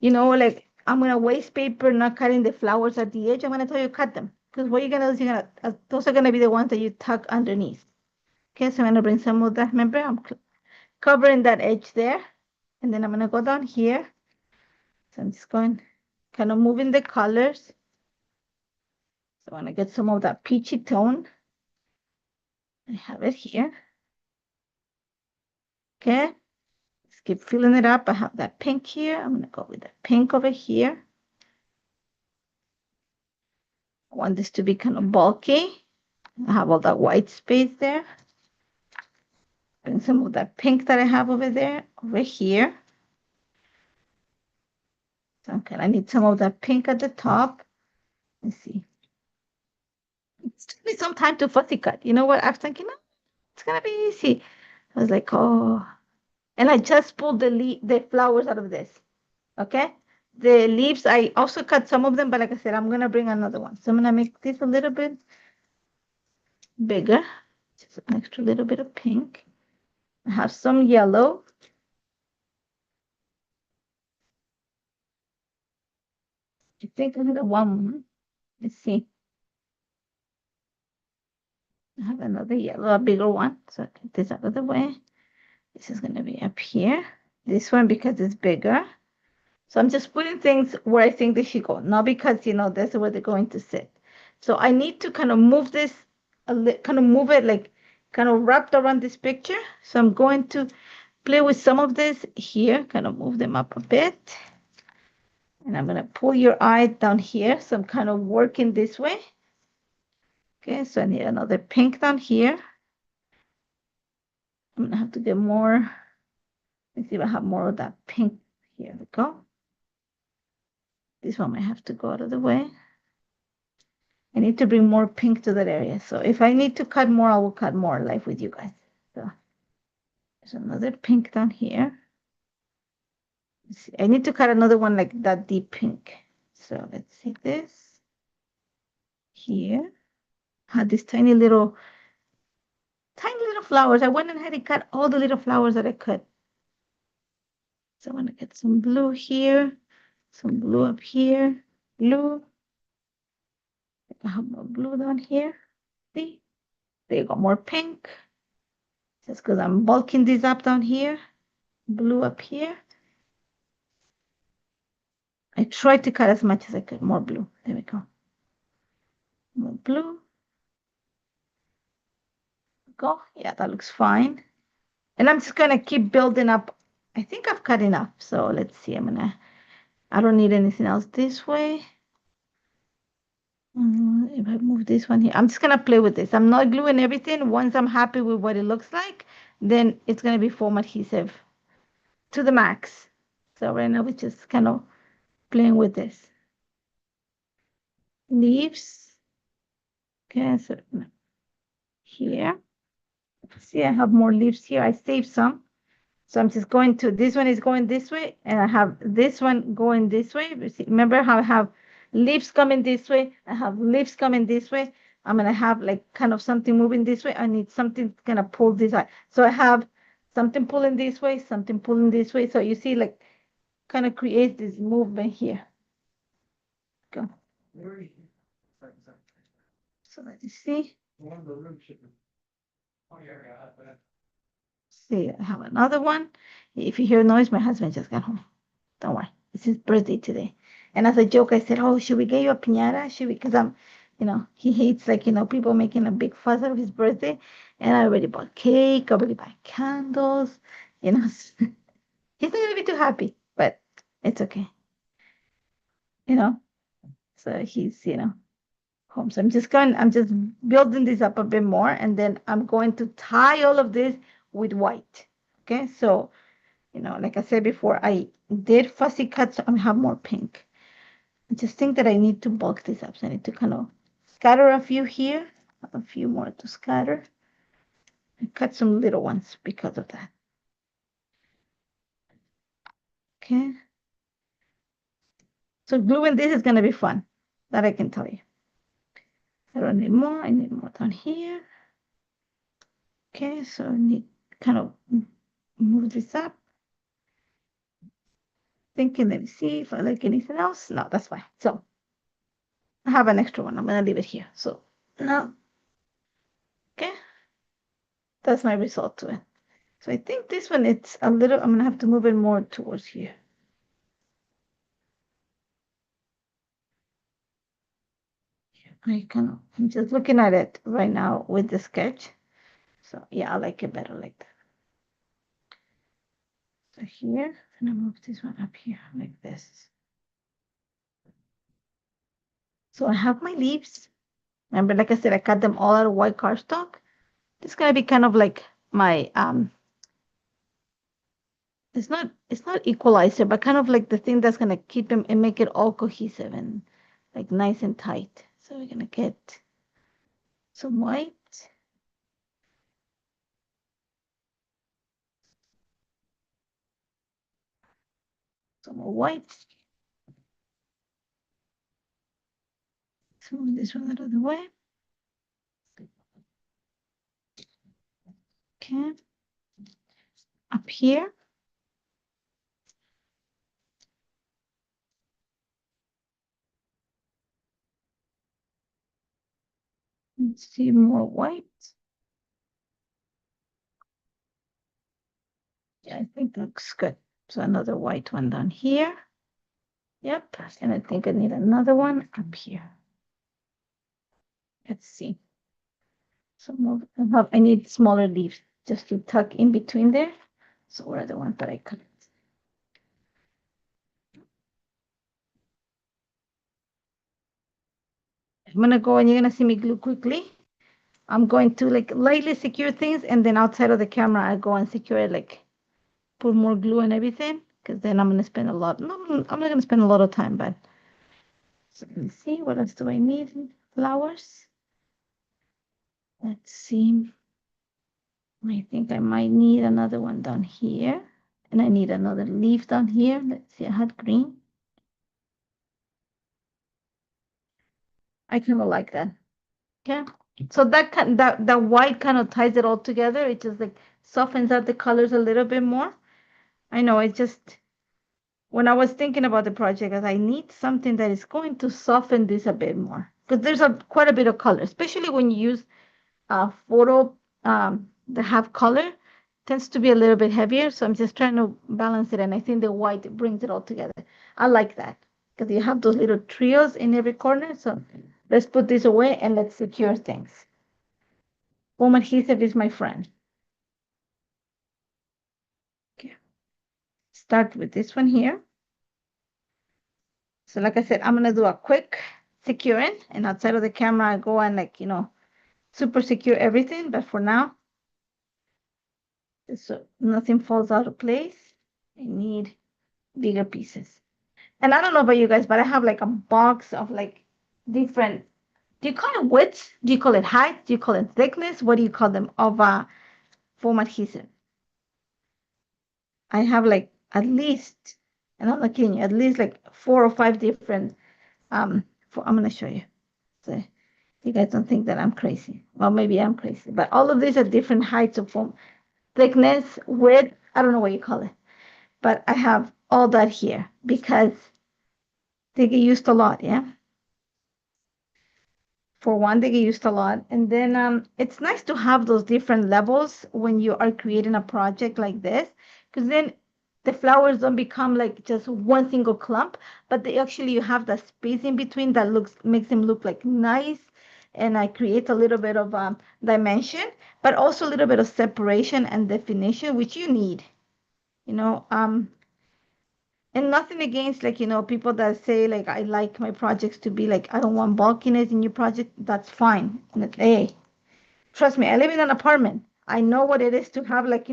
like I'm gonna waste paper not cutting the flowers at the edge. I'm gonna tell you cut them. Because what you're gonna do is those are gonna be the ones that you tuck underneath. Okay, so I'm gonna bring some of that. Remember, I'm covering that edge there. And then I'm gonna go down here. So I'm just going, kind of moving the colors. So I wanna get some of that peachy tone. I have it here. Okay, let's keep filling it up. I have that pink here. I'm gonna go with the pink over here. I want this to be kind of bulky. I have all that white space there. Bring some of that pink that I have over there, over here. So okay, I need some of that pink at the top. Let's see. It's took me some time to fussy cut. You know what? I was thinking, oh, it's gonna be easy. I was like, oh, and I just pulled the flowers out of this. Okay, the leaves I also cut some of them, but like I said, I'm gonna bring another one. So I'm gonna make this a little bit bigger, just an extra little bit of pink. I have some yellow. I think I need one more. Let's see. I have another yellow, a bigger one. So I get this out of the way. This is gonna be up here. This one because it's bigger. So I'm just putting things where I think they should go, not because, that's where they're going to sit. So I need to kind of move this, kind of move it like kind of wrapped around this picture. So I'm going to play with some of this here, kind of move them up a bit. And I'm going to pull your eye down here. So I'm kind of working this way. Okay, so I need another pink down here. I'm gonna have to get more. Let's see if I have more of that pink. Here we go. This one might have to go out of the way. I need to bring more pink to that area. So if I need to cut more, I will cut more live with you guys. So there's another pink down here. Let's see. I need to cut another one like that deep pink. So let's see this here. Had these tiny little flowers. I went ahead and cut all the little flowers that I could. So I'm gonna get some blue here, some blue up here, blue. I have more blue down here. See? There you go, more pink. Just because I'm bulking these up down here. Blue up here. I tried to cut as much as I could. More blue. There we go. More blue. Go. Yeah, that looks fine. And I'm just gonna keep building up. I think I've cut enough. So let's see. I don't need anything else this way. If I move this one here, I'm just gonna play with this. I'm not gluing everything. Once I'm happy with what it looks like, then it's gonna be foam adhesive to the max. So right now we're just kind of playing with this. Leaves. Okay, so here. See, I have more leaves here. I saved some. So I'm just going to, this one is going this way, and I have this one going this way. Remember how I have leaves coming this way? I have leaves coming this way. I'm gonna have like kind of something moving this way. I need something gonna pull this out. So I have something pulling this way, something pulling this way. So you see, like, kind of creates this movement here. Go. So let me see. See, I have another one. If you hear noise, my husband just got home. Don't worry. It's his birthday today. And as a joke, I said, oh, should we get you a piñata? Should we? Because he hates, like, people making a big fuss of his birthday. And I already bought cake, I already bought candles. He's not going to be too happy, but it's okay. So he's, home. So I'm just building this up a bit more. And then I'm going to tie all of this with white. Okay. So, like I said before, I did fussy cuts. So I have more pink. I just think that I need to bulk this up. So I need to kind of scatter a few here, a few more to scatter, and cut some little ones because of that. Okay. So gluing this is going to be fun. That I can tell you. I don't need more. I need more down here. Okay. So I need kind of move this up. Thinking, let me see if I like anything else. No, that's fine. So I have an extra one. I'm going to leave it here. So now, okay. That's my result to it. So I think this one, it's a little, I'm going to have to move it more towards here. I'm just looking at it right now with the sketch. So yeah, I like it better like that. So here, and I move this one up here like this. So I have my leaves. Remember, like I said, I cut them all out of white cardstock. This is gonna be kind of like my it's not equalizer, but kind of like the thing that's gonna keep them and make it all cohesive and like nice and tight. So we're gonna get some white. Some more white. So move this one out of the way. Okay. Up here. Let's see more white. Yeah, I think that looks good. So another white one down here. Yep. And I think I need another one up here. Let's see. So more, I need smaller leaves just to tuck in between there. So where are the ones that I cut? I'm gonna go and you're gonna see me glue quickly. I'm going to like lightly secure things, and then outside of the camera, I go and secure it, like put more glue and everything, because then I'm gonna spend a lot. No, I'm not gonna spend a lot of time, but so let me see, what else do I need? Flowers. Let's see. I think I might need another one down here, and I need another leaf down here. Let's see, I had green. I kind of like that. Yeah. So that white kind of ties it all together. It just like softens out the colors a little bit more. I know, it just when I was thinking about the project, as I need something that is going to soften this a bit more, because there's a quite a bit of color, especially when you use a photo that have color, tends to be a little bit heavier. So I'm just trying to balance it, and I think the white brings it all together. I like that because you have those little trios in every corner. So let's put this away and let's secure things. Foam adhesive is my friend. Okay. Start with this one here. So like I said, I'm gonna do a quick securing, and outside of the camera, I go and like, super secure everything. But for now, so nothing falls out of place, I need bigger pieces. And I don't know about you guys, but I have like a box of like different, do you call it width? Do you call it height? Do you call it thickness? What do you call them? Of foam adhesive. I have like at least, and I'm not kidding you, at least like 4 or 5 different, I'm gonna show you. So you guys don't think that I'm crazy. Well, maybe I'm crazy, but all of these are different heights of foam, thickness, width, I don't know what you call it. But I have all that here because they get used a lot, yeah? For one, they get used a lot. And then it's nice to have those different levels when you are creating a project like this, because then the flowers don't become like just one single clump, but they actually you have the space in between that makes them look like nice, and I create a little bit of dimension, but also a little bit of separation and definition, which you need, you know. And nothing against like, people that say like I like my projects to be like I don't want bulkiness in your project. That's fine. And hey, trust me, I live in an apartment. I know what it is to have like,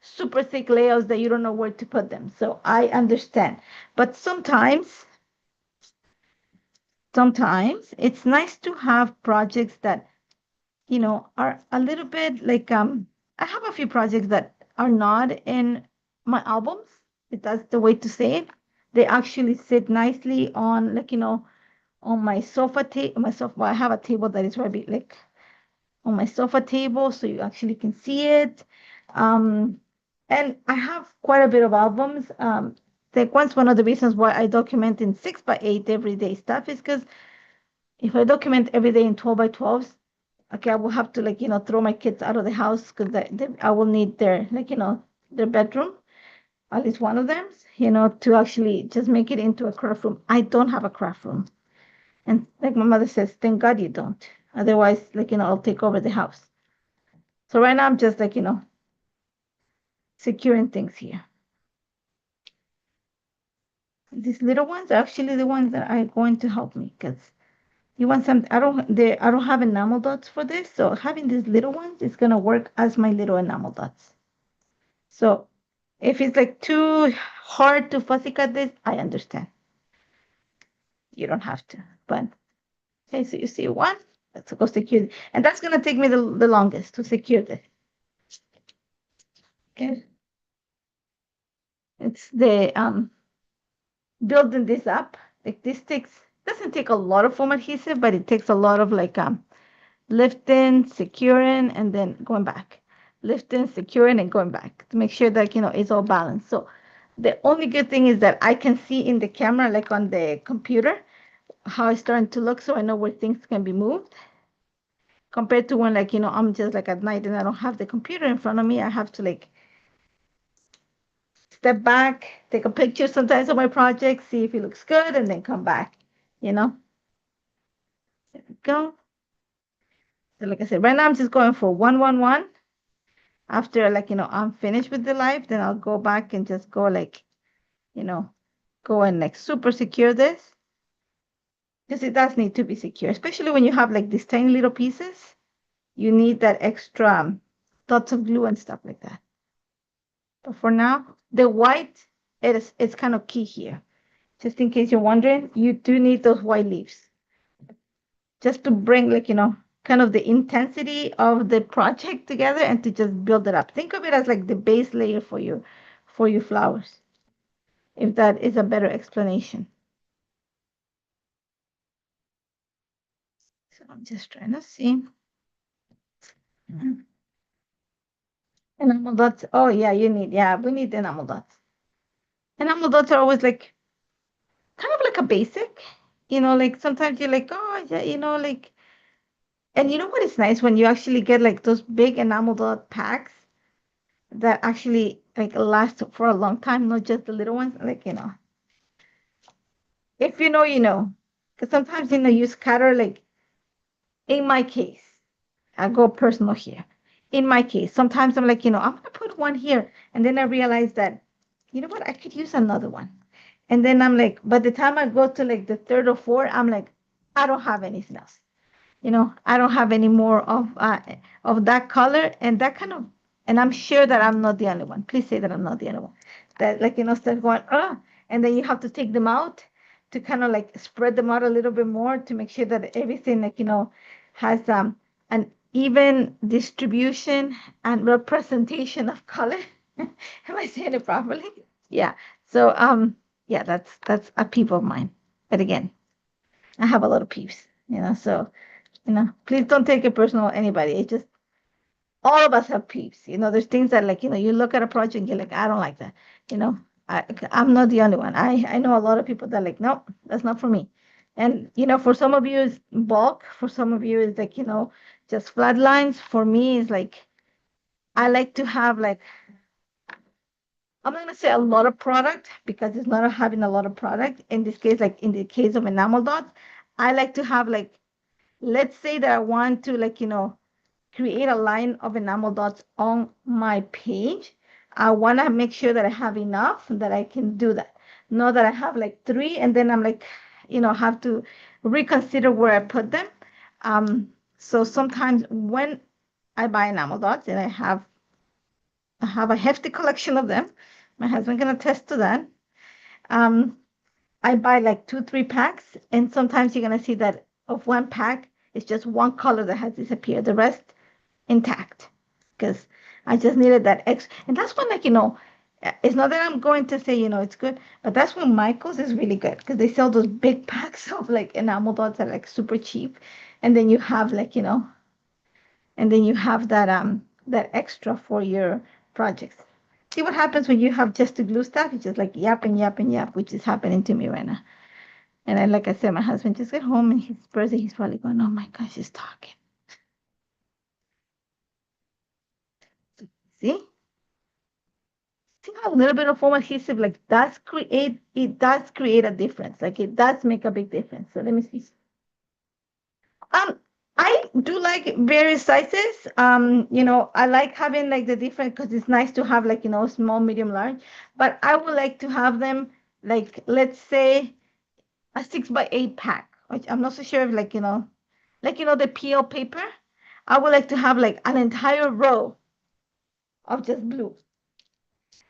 super thick layouts that you don't know where to put them. So I understand. But sometimes it's nice to have projects that, are a little bit like I have a few projects that are not in my albums, if that's the way to say it. They actually sit nicely on like, on my sofa table. Well, I have a table that is right like on my sofa table, so you actually can see it. Um, and I have quite a bit of albums. Like once one of the reasons why I document in 6 by 8 everyday stuff is because if I document every day in 12 by 12s, okay, I will have to like, throw my kids out of the house because I will need their like, their bedroom, at least one of them, to actually just make it into a craft room. I don't have a craft room. And like my mother says, thank God you don't. Otherwise, like, I'll take over the house. So right now I'm just like, securing things here. These little ones are actually the ones that are going to help me because you want some, I don't have enamel dots for this. So having these little ones is going to work as my little enamel dots. So if it's like too hard to fussy cut this, I understand. You don't have to, but okay, so you see one, let's go secure, and that's going to take me the longest to secure this. Okay. It's the building this up. Like this doesn't take a lot of foam adhesive, but it takes a lot of like lifting, securing, and then going back. Lifting, securing, and going back to make sure that it's all balanced. So the only good thing is that I can see in the camera, like on the computer, how it's starting to look, so I know where things can be moved. Compared to when like I'm just like at night and I don't have the computer in front of me, I have to like step back, take a picture sometimes of my project, see if it looks good, and then come back, you know? There we go. So like I said, right now I'm just going for 111. After like, I'm finished with the live, then I'll go back and just go like, you know, go and like super secure this. Because it does need to be secure, especially when you have like these tiny little pieces. you need that extra dots of glue and stuff like that. But for now, the white, it's kind of key here. Just in case you're wondering, you do need those white leaves just to bring, like, kind of the intensity of the project together and to just build it up. Think of it as like the base layer for your flowers, if that is a better explanation. So I'm just trying to see. Enamel dots. Oh yeah, we need enamel dots. Enamel dots are always like kind of like a basic, like sometimes you're like, oh yeah, like, and you know what is nice when you actually get like those big enamel dot packs that actually like last for a long time, not just the little ones, like, if you know, you know, because sometimes, you scatter, like, in my case, I go personal here. In my case, sometimes I'm like, I'm gonna put one here, and then I realize that, you know what, I could use another one. And then I'm like, by the time I go to like the third or fourth, I'm like, I don't have anything else. I don't have any more of that color and that kind of, and I'm sure that I'm not the only one. Please say that I'm not the only one. That, like, start going, and then you have to take them out to kind of like spread them out a little bit more to make sure that everything, like, has an even distribution and representation of color. Am I saying it properly? Yeah. So yeah, that's a peeve of mine. But again, I have a lot of peeves, so please don't take it personal, anybody. It's just all of us have peeves. There's things that, like, you look at a project and you're like, I don't like that. You know, I'm not the only one. I know a lot of people that are like, nope, that's not for me. And, for some of you it's bulk, for some of you it's like, just flat lines. For me, it's like, I like to have, like, I'm not gonna say a lot of product because it's not having a lot of product. In this case, like in the case of enamel dots, I like to have, like, let's say that I want to, like, create a line of enamel dots on my page. I want to make sure that I have enough that I can do that. Not that I have like three and then I'm like, have to reconsider where I put them. So sometimes when I buy enamel dots and I have a hefty collection of them, my husband can attest to that. Um, I buy like 2, 3 packs, and sometimes you're gonna see that of one pack, it's just one color that has disappeared. The rest intact, because I just needed that extra. And that's when, like, it's not that I'm going to say, it's good, but that's when Michael's is really good because they sell those big packs of like enamel dots that are like super cheap, and then you have, like, and then you have that extra for your projects. See what happens when you have just the glue stuff? It's just like yap and yap and yap, which is happening to me right now. And then, like I said, my husband just got home and his birthday, he's probably going, oh my gosh, he's talking. See? See how a little bit of foam adhesive, like, does create a difference. Like, it does make a big difference. So let me see. Um, I do like various sizes. I like having like the different because it's nice to have, like, small, medium, large. But I would like to have them, like, let's say a 6x8 pack. Which I'm not so sure if, like, the PL paper. I would like to have like an entire row of just blue,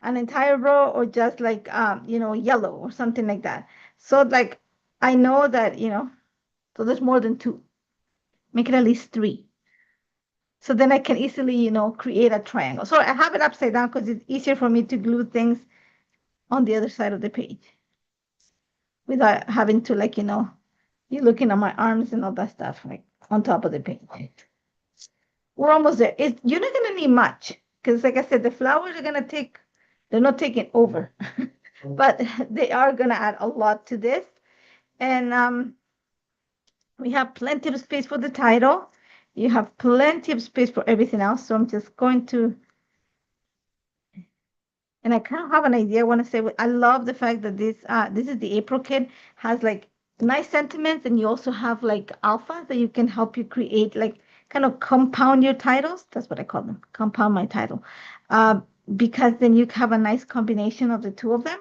an entire row, or just like yellow or something like that. So, like, I know that, so there's more than two. Make it at least three. So then I can easily, create a triangle. So I have it upside down because it's easier for me to glue things on the other side of the page without having to, like, you're looking at my arms and all that stuff, like, on top of the page. We're almost there. You're not gonna need much because, like I said, the flowers are gonna they're not taking over, but they are gonna add a lot to this. And we have plenty of space for the title. You have plenty of space for everything else. So I'm just going to, and I kind of have an idea. I want to say, I love the fact that this is the April kit, has like nice sentiments, and you also have like alphas that you can help you create, like, kind of compound your titles. That's what I call them, compound my title, uh, because then you have a nice combination of the two of them.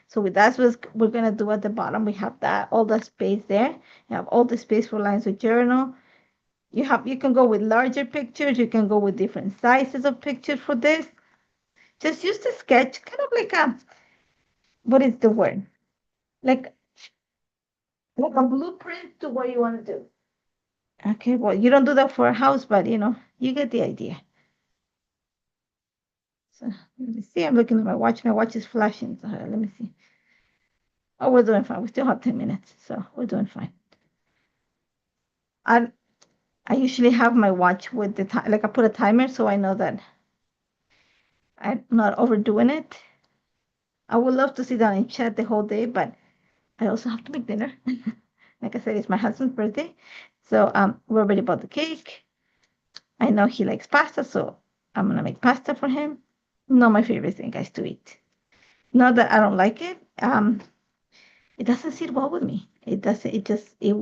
So that's what we're gonna do at the bottom. We have that all the space there. You have all the space for lines of journal. You can go with larger pictures, you can go with different sizes of pictures for this. Just use the sketch, kind of like a, what is the word? Like a blueprint to what you want to do. Okay, well, you don't do that for a house, but you get the idea. So let me see. I'm looking at my watch. My watch is flashing. So let me see. Oh, we're doing fine. We still have 10 minutes, so we're doing fine. I I usually have my watch with the time, like I put a timer so I know that I'm not overdoing it. I would love to sit down and chat the whole day, but I also have to make dinner. Like I said, it's my husband's birthday, so we already bought the cake. I know he likes pasta, so I'm gonna make pasta for him. Not my favorite thing, guys, to eat. Not that I don't like it. It doesn't sit well with me. It doesn't. It just. It.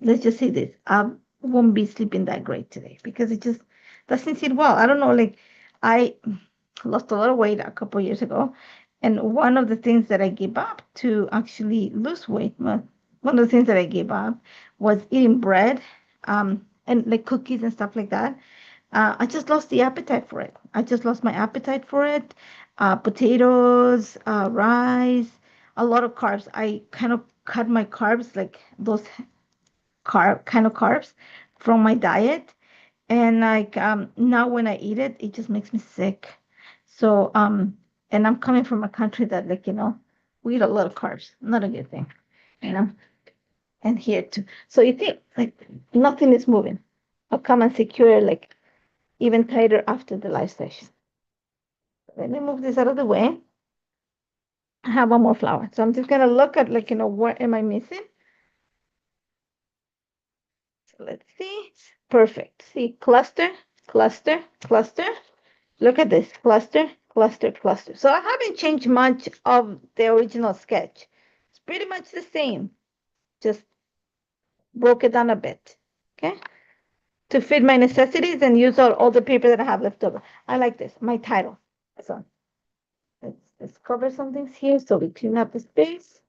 Let's just say this. I won't be sleeping that great today because it just doesn't sit well. I don't know. Like I lost a lot of weight a couple of years ago, and one of the things that I gave up to actually lose weight, well, one of the things that I gave up was eating bread, and like cookies and stuff like that. I just lost the appetite for it. I just lost my appetite for it. Potatoes, rice, a lot of carbs. I kind of cut my carbs, like those carbs, from my diet, and like now when I eat it, it just makes me sick. So and I'm coming from a country that, like, we eat a lot of carbs. Not a good thing, you know. And here too. So you think like nothing is moving. I'll come and secure like even tighter after the live session. Let me move this out of the way. I have one more flower. So I'm just gonna look at, like, what am I missing? So let's see. Perfect. See, cluster, cluster, cluster. Look at this, cluster, cluster, cluster. So I haven't changed much of the original sketch. It's pretty much the same. Just broke it down a bit. Okay. To fit my necessities and use all the paper that I have left over. I like this, my title. So let's cover some things here so we clean up the space.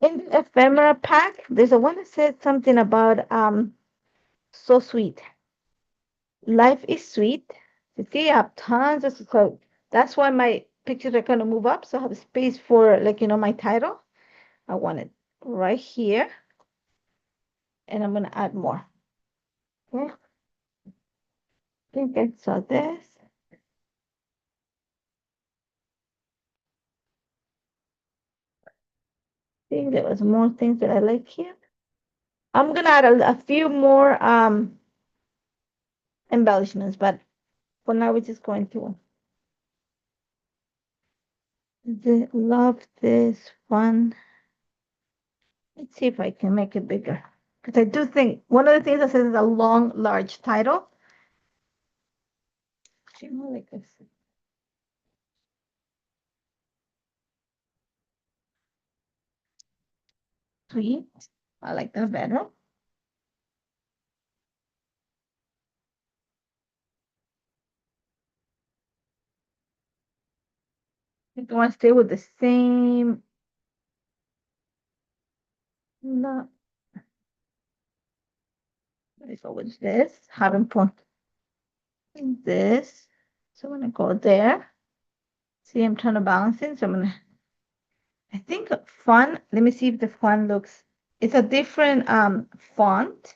In the ephemera pack, there's a one that said something about so sweet. Life is sweet. You see, I have tons of, so that's why my pictures are gonna move up. So I have space for, like, my title. I want it right here. And I'm gonna add more. Okay. I think I saw this. I think there was more things that I like here. I'm gonna add a few more embellishments, but for now we're just going to love this one. Let's see if I can make it bigger. Because I do think one of the things that says is a long, large title. Like this. Sweet. I like that better. I think I want to stay with the same. No, let's go with this. Haven't put this. So I'm gonna go there. See, I'm trying to balance it. So I think fun. Let me see if the fun looks. It's a different font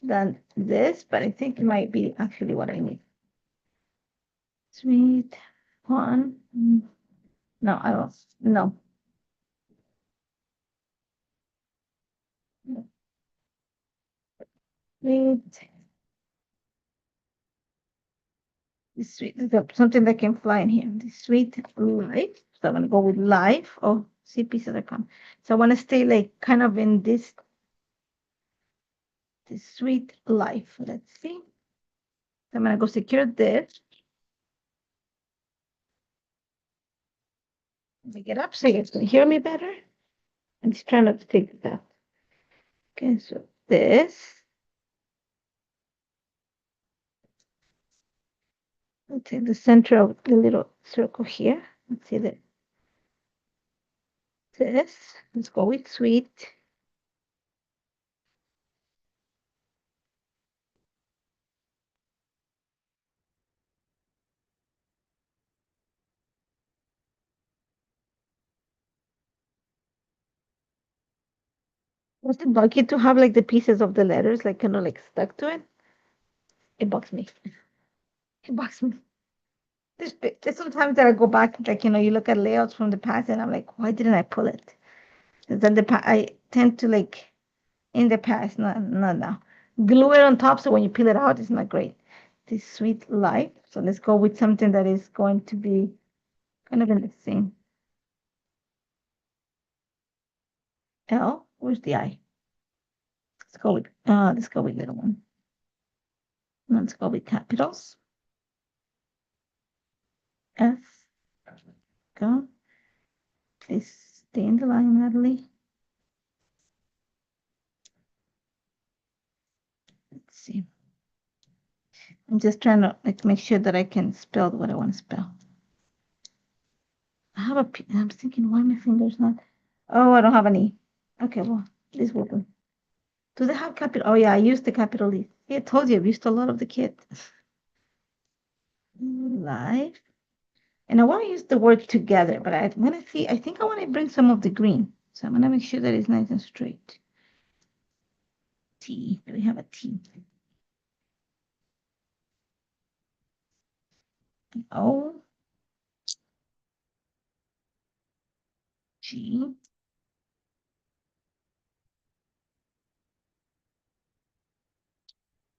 than this, but I think it might be actually what I need. Sweet fun. No, I don't. No. Sweet. Sweet. Something that can fly in here. The sweet life. So I'm gonna go with life. Oh, see pieces that come. So I want to stay like kind of in this sweet life. Let's see. So I'm gonna go secure this. Let me get up so you guys can hear me better. I'm just trying not to take this out. Okay, so this. Let's take the center of the little circle here. Let's see that. This. Let's go with sweet. Was it lucky to have like the pieces of the letters like kind of like stuck to it? It bugs me. It bugs me. There's sometimes that I go back, like, you look at layouts from the past and I'm like, why didn't I pull it? 'Cause then I tend to like in the past, not now. Glue it on top so when you peel it out, it's not great. This sweet life. So let's go with something that is going to be kind of in the same. L, where's the I? Let's go with little one. Let's go with capitals. F, go. Please stay in the line, Natalie. Let's see. I'm just trying to like make sure that I can spell what I want to spell. I'm thinking, why my fingers not? Oh, I don't have any. Okay, well, this will do. Do they have capital? Oh, yeah, I used the capital E. Yeah, I told you, I've used a lot of the kit. Live. And I want to use the word together, but I'm going to see, I think I want to bring some of the green. So I'm going to make sure that it's nice and straight. T. Do we have a T? O. G.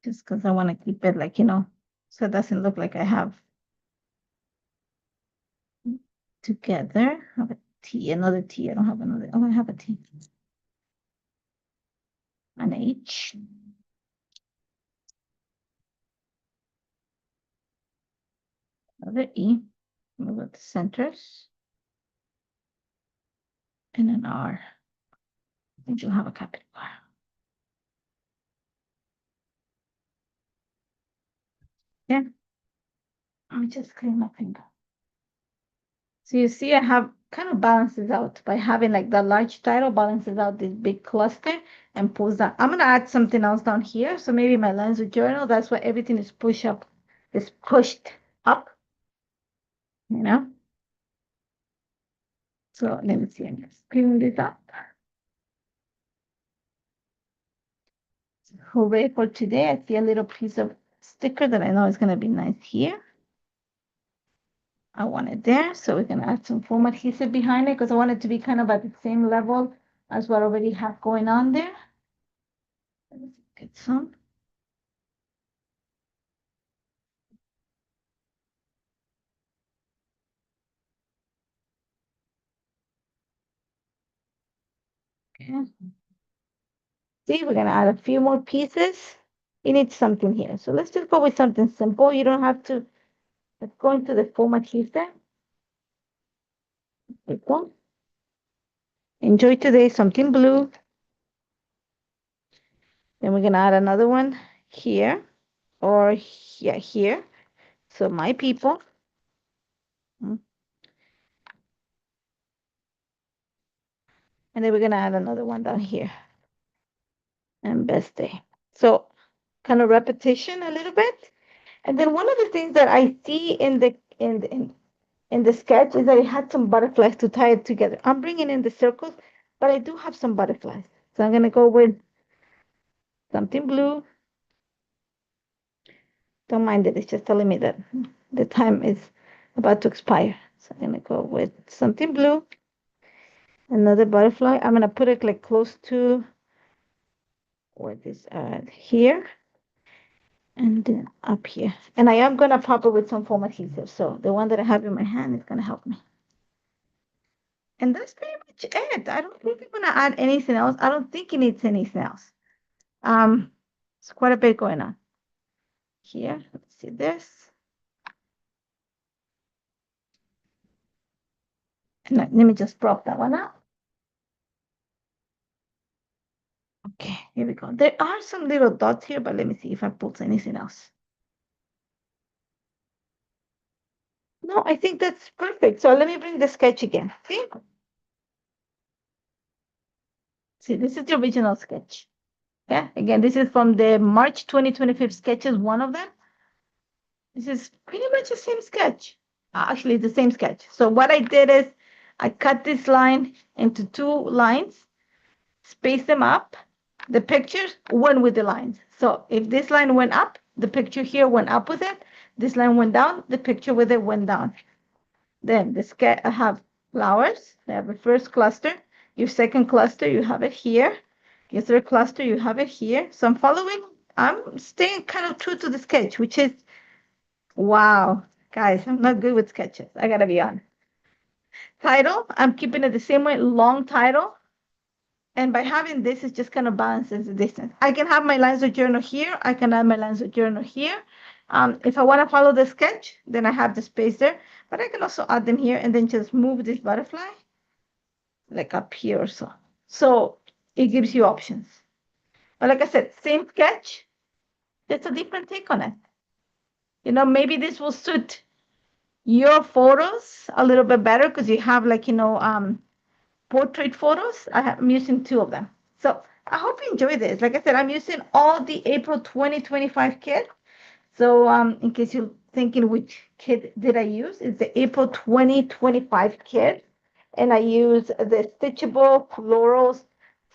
Just because I want to keep it like, so it doesn't look like I have together. I have a T, another T. I don't have another. Oh, I have a T. An H. Another E. Move at the centers. And an R. I think you'll have a capital R. Yeah. Let me just clean my finger. So you see, I have kind of balances out by having like the large title balances out this big cluster and pulls down. I'm gonna add something else down here. So maybe my lens with journal, that's why everything is pushed up, you know? So let me see, I'm just cleaning this up. Hooray for today. I see a little piece of sticker that I know is gonna be nice here. I want it there. So we're gonna add some foam adhesive behind it because I want it to be kind of at the same level as what I already have going on there. Let's get some. Okay. See, we're gonna add a few more pieces. You need something here. So let's just go with something simple. You don't have to, let's go into the foam adhesive. Take one. Enjoy today, something blue. Then we're gonna add another one here or yeah, here. So my people. Mm. And then we're gonna add another one down here. And best day. So kind of repetition a little bit. And then one of the things that I see in the sketch is that it had some butterflies to tie it together. I'm bringing in the circles, but I do have some butterflies. So I'm going to go with something blue. Don't mind it. It's just telling me that the time is about to expire. So I'm going to go with something blue. Another butterfly. I'm going to put it like close to where this here. And then up here. And I am going to pop it with some foam adhesive. So the one that I have in my hand is going to help me. And that's pretty much it. I don't think I'm going to add anything else. I don't think it needs anything else. It's quite a bit going on here. Let's see this. And let me just prop that one out. Okay, here we go. There are some little dots here, but let me see if I put anything else. No, I think that's perfect. So let me bring the sketch again. See, this is the original sketch. Yeah, again, this is from the March 2025 sketches, one of them. This is pretty much the same sketch. Actually, it's the same sketch. So what I did is I cut this line into two lines. space them up. The pictures went with the lines. So if this line went up, the picture here went up with it. This line went down, the picture with it went down. Then the sketch, I have flowers. I have the first cluster. Your second cluster, you have it here. Your third cluster, you have it here. So I'm staying kind of true to the sketch, which is, wow, guys, I'm not good with sketches. I gotta be honest. Title, I'm keeping it the same way, long title. And by having this, it just kind of balances the distance. I can have my lines of journal here. I can add my lines of journal here. If I want to follow the sketch, then I have the space there. But I can also add them here and then just move this butterfly like up here or so. So it gives you options. But like I said, same sketch, just a different take on it. Maybe this will suit your photos a little bit better because you have portrait photos. I'm using two of them. So I hope you enjoy this. Like I said, I'm using all the April 2025 kit. So in case you're thinking which kit did I use, it's the April 2025 kit. And I use the Stitchable Florals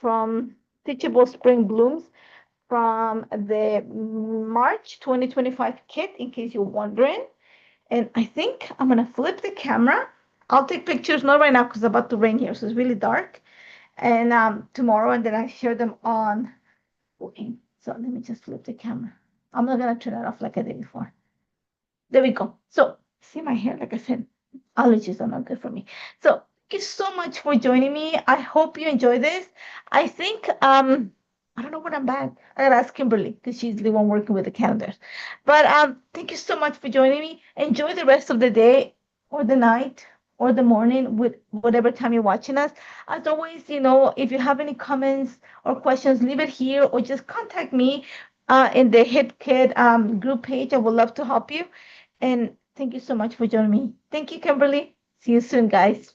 from Stitchable Spring Blooms from the March 2025 kit, in case you're wondering. And I think I'm going to flip the camera. I'll take pictures, not right now because it's about to rain here, so it's really dark. And tomorrow, and then I share them on Booking. So let me just flip the camera. I'm not going to turn it off like I did before. There we go. So see my hair, like I said, allergies are not good for me. So thank you so much for joining me. I hope you enjoy this. I think I don't know when I'm back. I gotta ask Kimberly because she's the one working with the calendars. But thank you so much for joining me. Enjoy the rest of the day or the night or the morning with whatever time you're watching us. As always, if you have any comments or questions, leave it here or just contact me in the Hit Kid group page. I would love to help you. And thank you so much for joining me. Thank you, Kimberly. See you soon, guys.